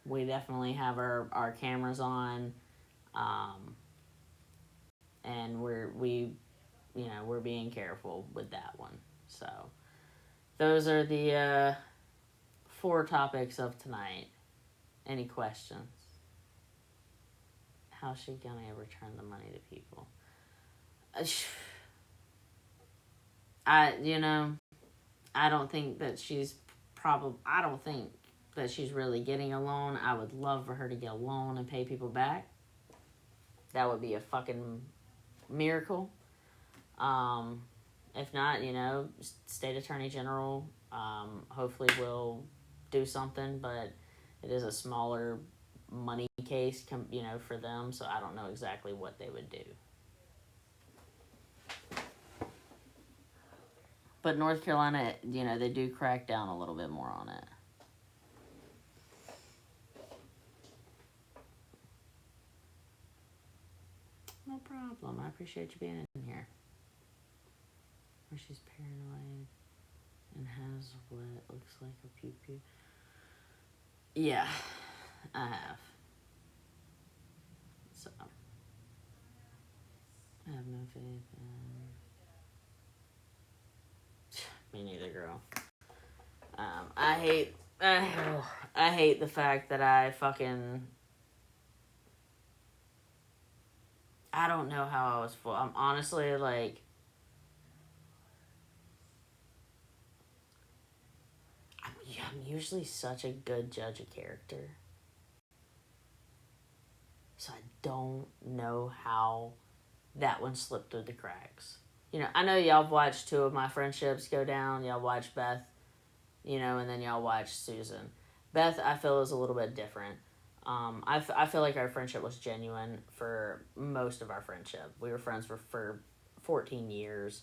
We definitely have our cameras on, and we're being careful with that one. So those are the 4 topics of tonight. Any questions? How's she gonna return the money to people? I don't think that I don't think that she's really getting a loan. I would love for her to get a loan and pay people back. That would be a fucking miracle. If not, state attorney general, hopefully will do something, but it is a smaller money case, for them, so I don't know exactly what they would do. But North Carolina, they do crack down a little bit more on it. No problem. I appreciate you being in here. Where she's paranoid and has what looks like a pew-pew. Yeah, I have. So, I have no faith in... Me neither, girl. I hate the fact that I don't know how I was full. I'm honestly like, I'm usually such a good judge of character. So I don't know how that one slipped through the cracks. I know y'all have watched 2 of my friendships go down. Y'all watched Beth, and then y'all watched Susan. Beth, I feel, is a little bit different. I feel like our friendship was genuine for most of our friendship. We were friends for 14 years,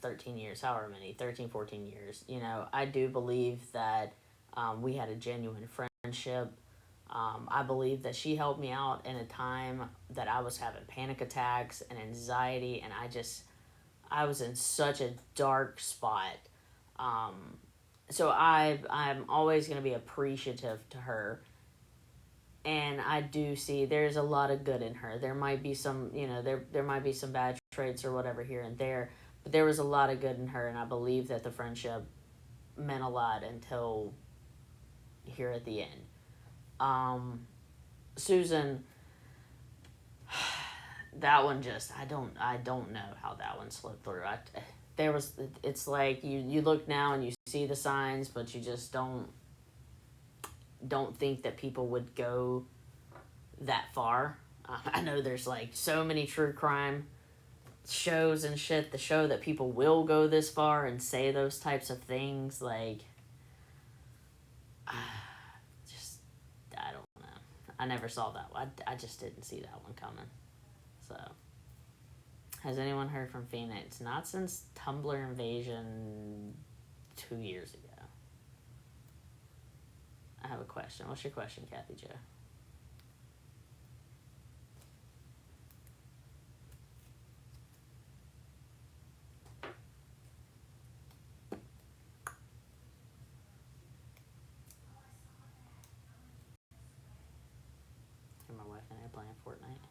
13 years, however many, 13, 14 years. I do believe that we had a genuine friendship. I believe that she helped me out in a time that I was having panic attacks and anxiety, and I was in such a dark spot. So I'm always going to be appreciative to her. And I do see there's a lot of good in her. There might be some, there might be some bad traits or whatever here and there, but there was a lot of good in her, and I believe that the friendship meant a lot until here at the end. Susan, that one I don't know how that one slipped through. It's like you look now and you see the signs, but you just don't think that people would go that far. I know there's like so many true crime shows and shit that show that people will go this far and say those types of things. Like, I don't know. I never saw that one. I just didn't see that one coming. So, has anyone heard from Phoenix? Not since Tumblr invasion 2 years ago. I have a question. What's your question, Kathy Jo? And my wife and I are playing Fortnite.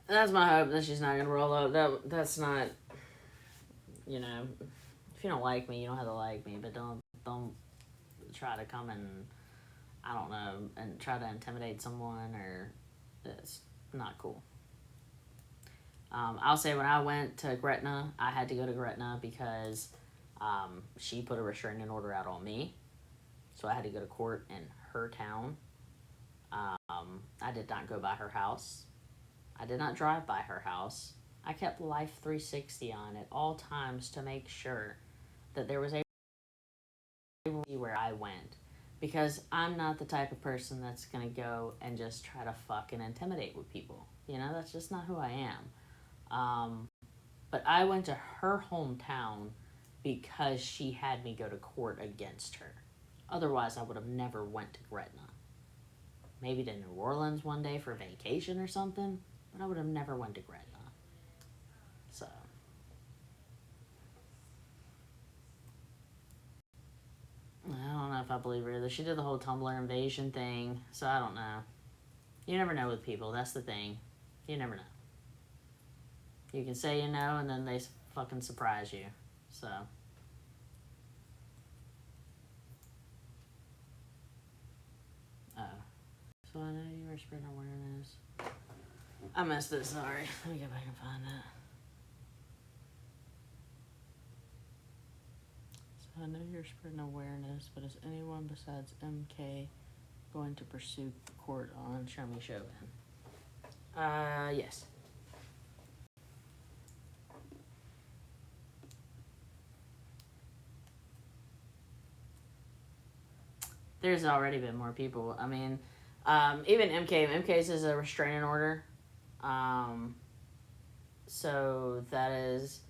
That's my hope that she's not gonna roll up. That's not, you know, if you don't like me, you don't have to like me, but don't try to come and, I don't know, and try to intimidate someone, or it's not cool. I'll say when I went to Gretna, I had to go to Gretna because she put a restraining order out on me. So I had to go to court in her town. I did not go by her house. I did not drive by her house. I kept Life 360 on at all times to make sure that there was a where I went. Because I'm not the type of person that's going to go and just try to fucking intimidate with people. You know, that's just not who I am. But I went to her hometown because she had me go to court against her. Otherwise, I would have never went to Gretna. Maybe to New Orleans one day for vacation or something, but I would have never went to Gretna. So, I don't know if I believe her either. She did the whole Tumblr invasion thing, so I don't know. You never know with people. That's the thing. You never know. You can say you know, and then they fucking surprise you. So. Oh. So I know you were spreading awareness. I missed it, sorry. Let me go back and find that. So I know you're spreading awareness, but is anyone besides MK going to pursue court on Show Me Chauvin? Yes. There's already been more people. I mean, even MK's is a restraining order. So that is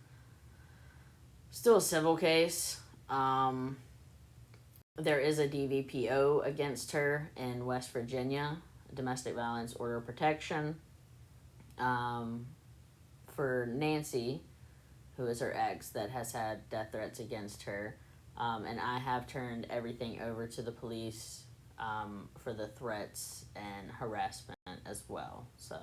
still a civil case. There is a DVPO against her in West Virginia, domestic violence order of protection. For Nancy, who is her ex, that has had death threats against her. And I have turned everything over to the police for the threats and harassment as well. So.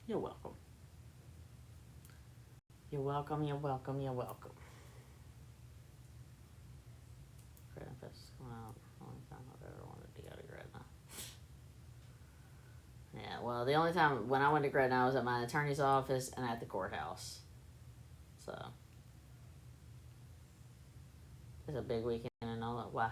You're welcome. You're welcome, you're welcome, you're welcome. Krampus come out. Only time I've ever wanted to go to Gretna. Yeah, well, the only time when I went to Gretna, I was at my attorney's office and at the courthouse. So. It's a big weekend and all that. Wow.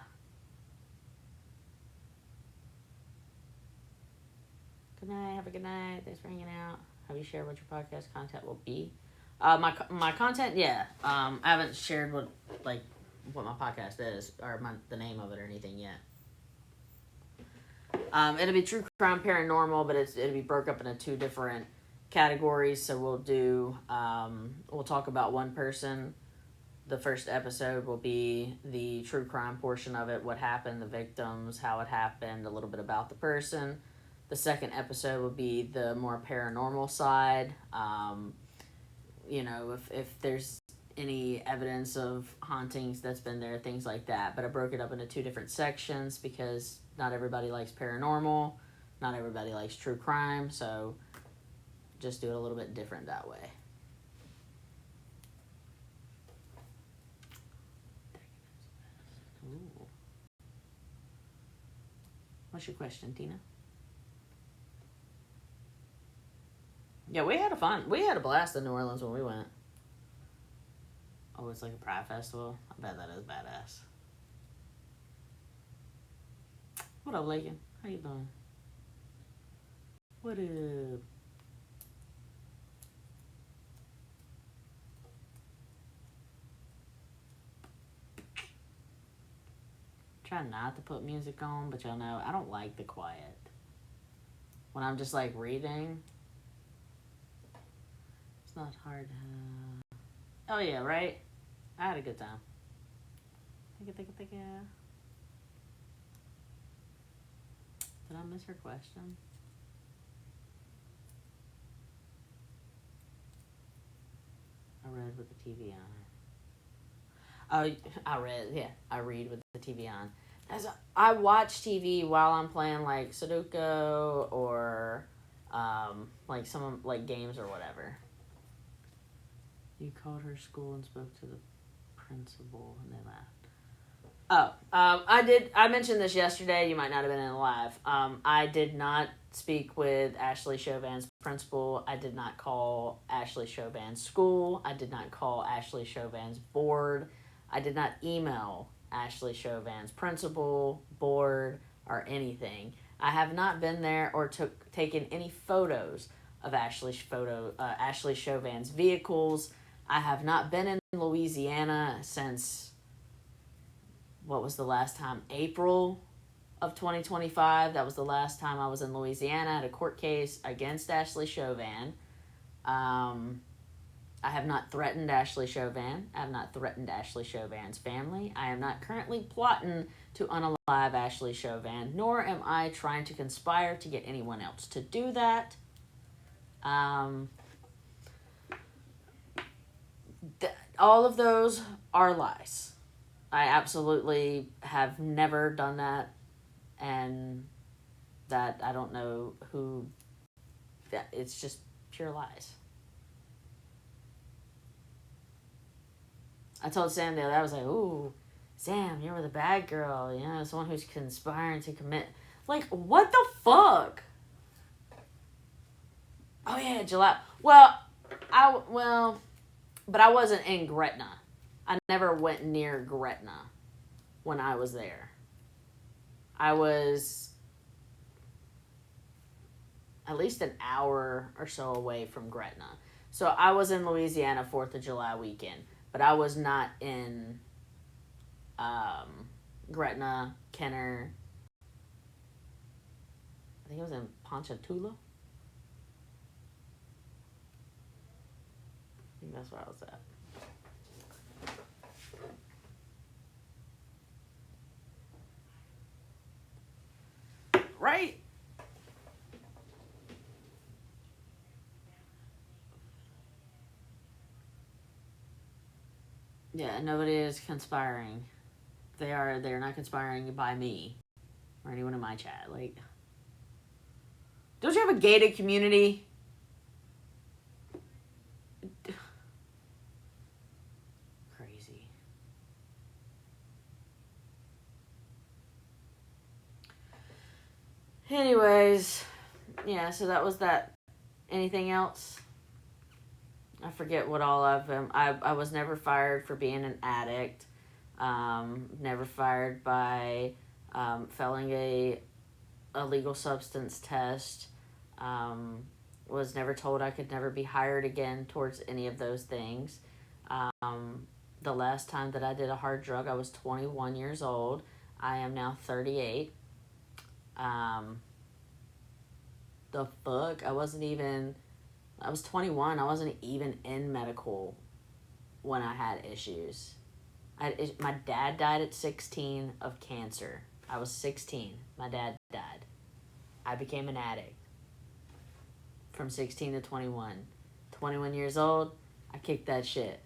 Good night. Have a good night. Thanks for hanging out. Have you shared what your podcast content will be? My content, yeah. I haven't shared what my podcast is or the name of it or anything yet. It'll be true crime, paranormal, but it'll be broke up into two different categories. So we'll talk about one person. The first episode will be the true crime portion of it, what happened, the victims, how it happened, a little bit about the person. The second episode will be the more paranormal side. If there's any evidence of hauntings that's been there, things like that. But I broke it up into two different sections because not everybody likes paranormal, not everybody likes true crime, so just do it a little bit different that way. Ooh. What's your question, Tina? Yeah, we had a blast in New Orleans when we went. Oh, it's like a pride festival? I bet that is badass. What up, Lakin? How you doing? What up? Try not to put music on, but y'all know I don't like the quiet. When I'm just like reading, it's not hard. Oh yeah, right? I had a good time. Think it. Did I miss her question? I read with the TV on. I read with the TV on. I watch TV while I'm playing like Sudoku or like some like games or whatever. You called her school and spoke to the principal and they laughed. I did. I mentioned this yesterday. You might not have been in the live. I did not speak with Ashley Chauvin's principal. I did not call Ashley Chauvin's school. I did not call Ashley Chauvin's board. I did not email Ashley Chauvin's principal, board, or anything. I have not been there or taken any photos of Ashley Chauvin's vehicles. I have not been in Louisiana since, what was the last time? April of 2025. That was the last time I was in Louisiana at a court case against Ashley Chauvin. I have not threatened Ashley Chauvin. I have not threatened Ashley Chauvin's family. I am not currently plotting to unalive Ashley Chauvin, nor am I trying to conspire to get anyone else to do that. All of those are lies. I absolutely have never done that, and that I don't know who, that it's just pure lies. I told Sam the other day, I was like, ooh, Sam, you're with a bad girl, you know, someone who's conspiring to commit. Like, what the fuck? Oh yeah, July. But I wasn't in Gretna. I never went near Gretna when I was there. I was at least an hour or so away from Gretna. So I was in Louisiana 4th of July weekend, but I was not in Gretna, Kenner. I think it was in Ponchatoula. I think that's where I was at. Right? Yeah, nobody is conspiring. They're not conspiring by me or anyone in my chat. Like, don't you have a gated community? Crazy. Anyways, yeah, so that was that. Anything else? I forget what all of them. I was never fired for being an addict. Never fired by failing a illegal substance test. Was never told I could never be hired again towards any of those things. The last time that I did a hard drug, I was 21 years old. I am now 38. The fuck? I was 21. I wasn't even in medical when I had issues. My dad died at 16 of cancer. I was 16. My dad died. I became an addict from 16 to 21. 21 years old, I kicked that shit.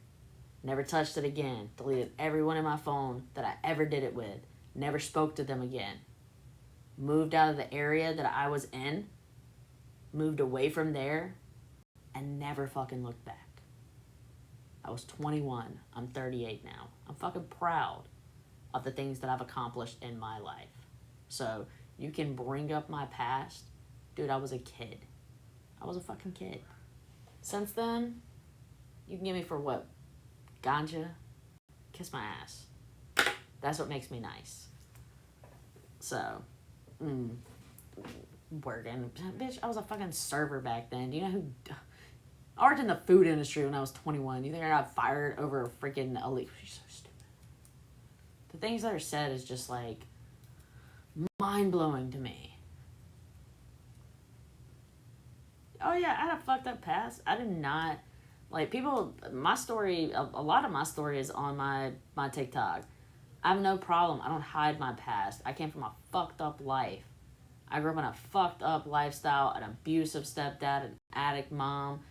Never touched it again. Deleted everyone in my phone that I ever did it with. Never spoke to them again. Moved out of the area that I was in. Moved away from there. And never fucking looked back. I was 21. I'm 38 now. I'm fucking proud of the things that I've accomplished in my life. So, you can bring up my past. Dude, I was a kid. I was a fucking kid. Since then, you can get me for what? Ganja? Kiss my ass. That's what makes me nice. So, working. Bitch, I was a fucking server back then. Do you know who... I worked in the food industry when I was 21. You think I got fired over a freaking elite? She's so stupid. The things that are said is just like mind-blowing to me. Oh yeah, I had a fucked up past. I did not, like, people, my story, a lot of my story is on my TikTok. I have no problem. I don't hide my past. I came from a fucked up life. I grew up in a fucked up lifestyle, an abusive stepdad, an addict mom.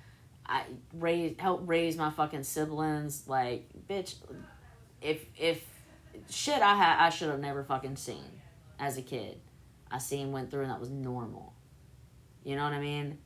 help raise my fucking siblings. Like, bitch, if shit I should have never fucking seen as a kid, I went through, and that was normal. You know what I mean?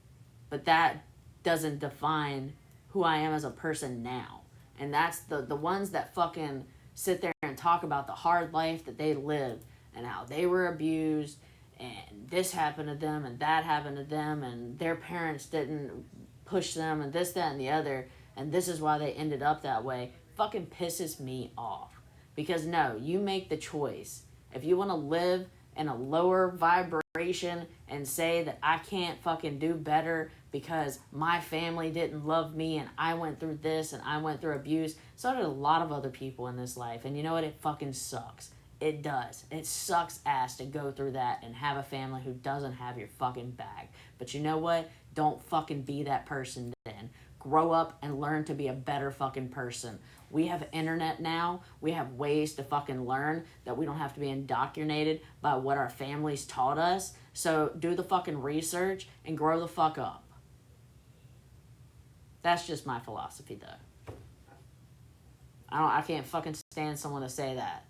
But that doesn't define who I am as a person now. And that's the ones that fucking sit there and talk about the hard life that they lived and how they were abused and this happened to them and that happened to them and their parents didn't push them and this, that, and the other, and this is why they ended up that way, fucking pisses me off. Because no, you make the choice. If you want to live in a lower vibration and say that I can't fucking do better because my family didn't love me and I went through this and I went through abuse, so did a lot of other people in this life. And you know what? It fucking sucks. It does. It sucks ass to go through that and have a family who doesn't have your fucking back. But you know what? Don't fucking be that person then. Grow up and learn to be a better fucking person. We have internet now. We have ways to fucking learn that we don't have to be indoctrinated by what our families taught us. So do the fucking research and grow the fuck up. That's just my philosophy, though. I can't fucking stand someone to say that.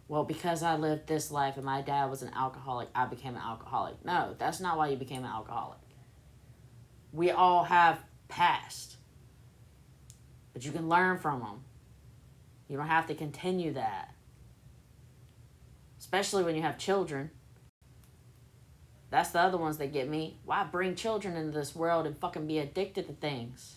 Well, because I lived this life and my dad was an alcoholic, I became an alcoholic. No, that's not why you became an alcoholic. We all have past. But you can learn from them. You don't have to continue that. Especially when you have children. That's the other ones that get me. Why bring children into this world and fucking be addicted to things?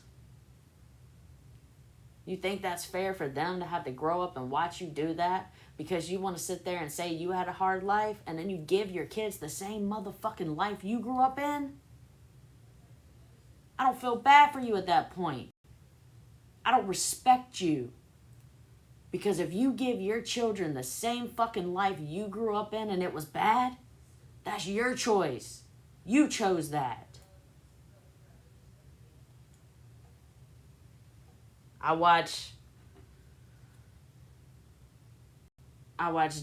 You think that's fair for them to have to grow up and watch you do that? Because you want to sit there and say you had a hard life and then you give your kids the same motherfucking life you grew up in? I don't feel bad for you at that point. I don't respect you. Because if you give your children the same fucking life you grew up in and it was bad, that's your choice. You chose that. I watch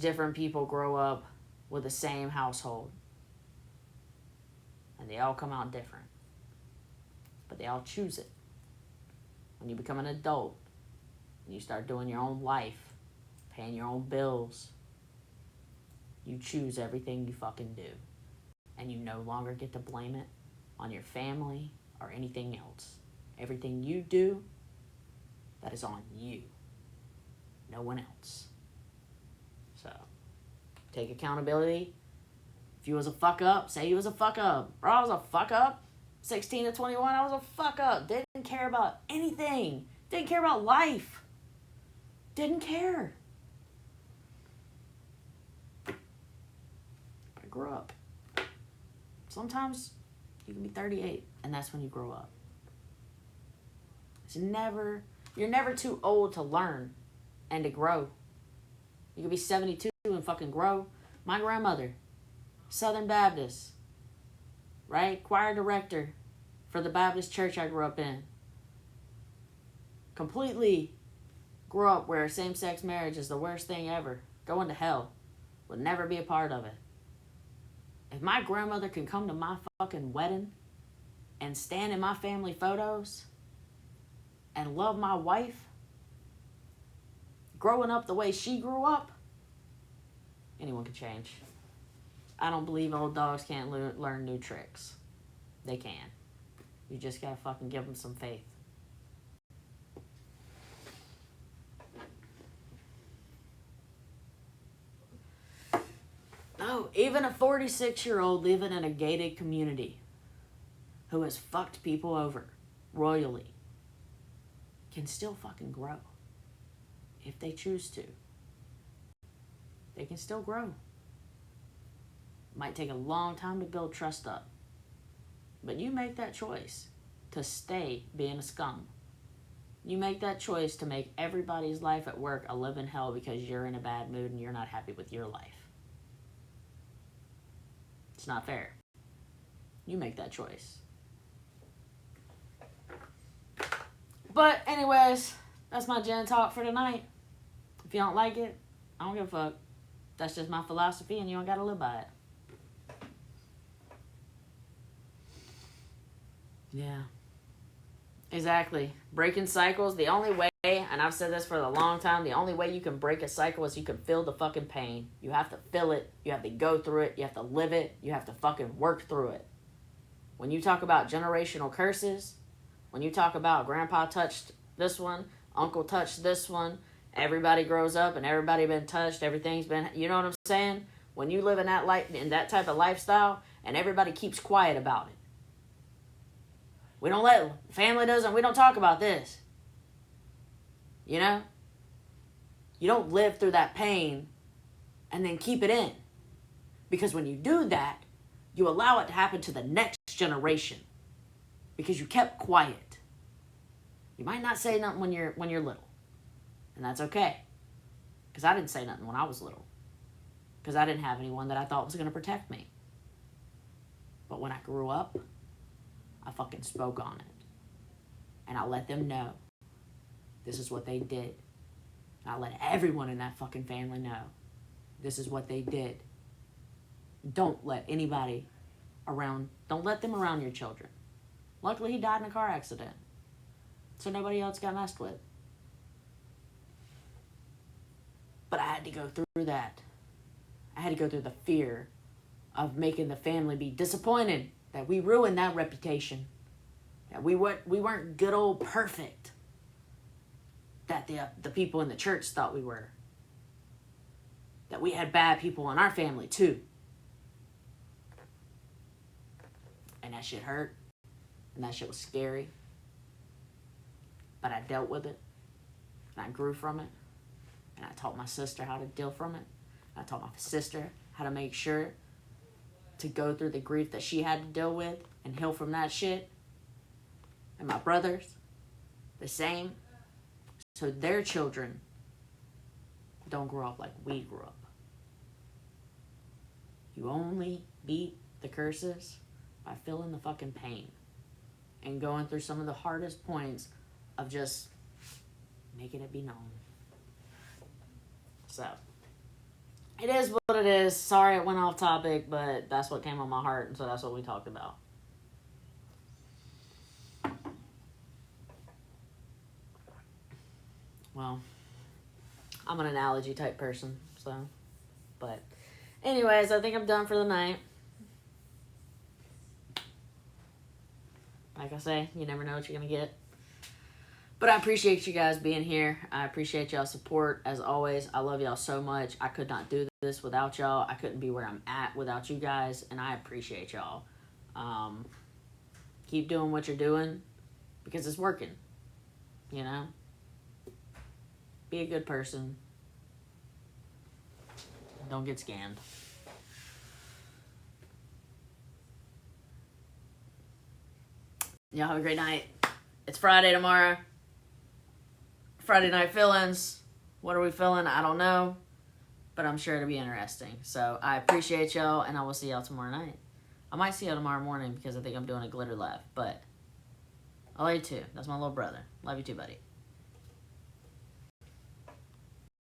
different people grow up with the same household. And they all come out different. But they all choose it. When you become an adult, and you start doing your own life, paying your own bills, you choose everything you fucking do. And you no longer get to blame it on your family or anything else. Everything you do, that is on you. No one else. So, take accountability. If you was a fuck up, say you was a fuck up. Bro, I was a fuck up. 16 to 21, I was a fuck up. Didn't care about anything. Didn't care about life. Didn't care. I grew up. Sometimes you can be 38, and that's when you grow up. You're never too old to learn and to grow. You can be 72 and fucking grow. My grandmother, Southern Baptist, right? Choir director for the Baptist church I grew up in. Completely grew up where same-sex marriage is the worst thing ever. Going to hell. Would never be a part of it. If my grandmother can come to my fucking wedding and stand in my family photos and love my wife, growing up the way she grew up, anyone can change. I don't believe old dogs can't learn new tricks. They can. You just gotta fucking give them some faith. No, even a 46-year-old living in a gated community who has fucked people over royally can still fucking grow. If they choose to. They can still grow. Might take a long time to build trust up. But you make that choice to stay being a scum. You make that choice to make everybody's life at work a living hell because you're in a bad mood and you're not happy with your life. It's not fair. You make that choice. But anyways, that's my gen talk for tonight. If you don't like it, I don't give a fuck. That's just my philosophy and you don't gotta live by it. Yeah. Exactly. Breaking cycles, the only way, and I've said this for a long time, the only way you can break a cycle is you can feel the fucking pain. You have to feel it. You have to go through it. You have to live it. You have to fucking work through it. When you talk about generational curses, when you talk about grandpa touched this one, uncle touched this one, everybody grows up and everybody been touched, everything's been, you know what I'm saying? When you live in that type of lifestyle and everybody keeps quiet about it. We don't talk about this. You know? You don't live through that pain and then keep it in. Because when you do that, you allow it to happen to the next generation. Because you kept quiet. You might not say nothing when you're little. And that's okay. Because I didn't say nothing when I was little. Because I didn't have anyone that I thought was going to protect me. But when I grew up, I fucking spoke on it. And I let them know this is what they did. And I let everyone in that fucking family know this is what they did. Don't let anybody around, don't let them around your children. Luckily, he died in a car accident. So nobody else got messed with. But I had to go through that. I had to go through the fear of making the family be disappointed that we ruined that reputation. That we weren't good old perfect. That the people in the church thought we were. That we had bad people in our family too. And that shit hurt. And that shit was scary. But I dealt with it. And I grew from it. And I taught my sister how to deal from it. I taught my sister how to make sure to go through the grief that she had to deal with and heal from that shit. And my brothers, the same. So their children don't grow up like we grew up. You only beat the curses by feeling the fucking pain and going through some of the hardest points of just making it be known. So, it is what it is. Sorry it went off topic, but that's what came on my heart, and so that's what we talked about. Well, I'm an analogy type person, so. But, anyways, I think I'm done for the night. Like I say, you never know what you're going to get. But I appreciate you guys being here. I appreciate y'all's support. As always, I love y'all so much. I could not do this without y'all. I couldn't be where I'm at without you guys. And I appreciate y'all. Keep doing what you're doing because it's working. You know? Be a good person. Don't get scammed. Y'all have a great night. It's Friday tomorrow. Friday night fill-ins. What are we feeling? I don't know. But I'm sure it'll be interesting. So I appreciate y'all, and I will see y'all tomorrow night. I might see y'all tomorrow morning because I think I'm doing a glitter lab. But I love you too. That's my little brother. Love you too, buddy.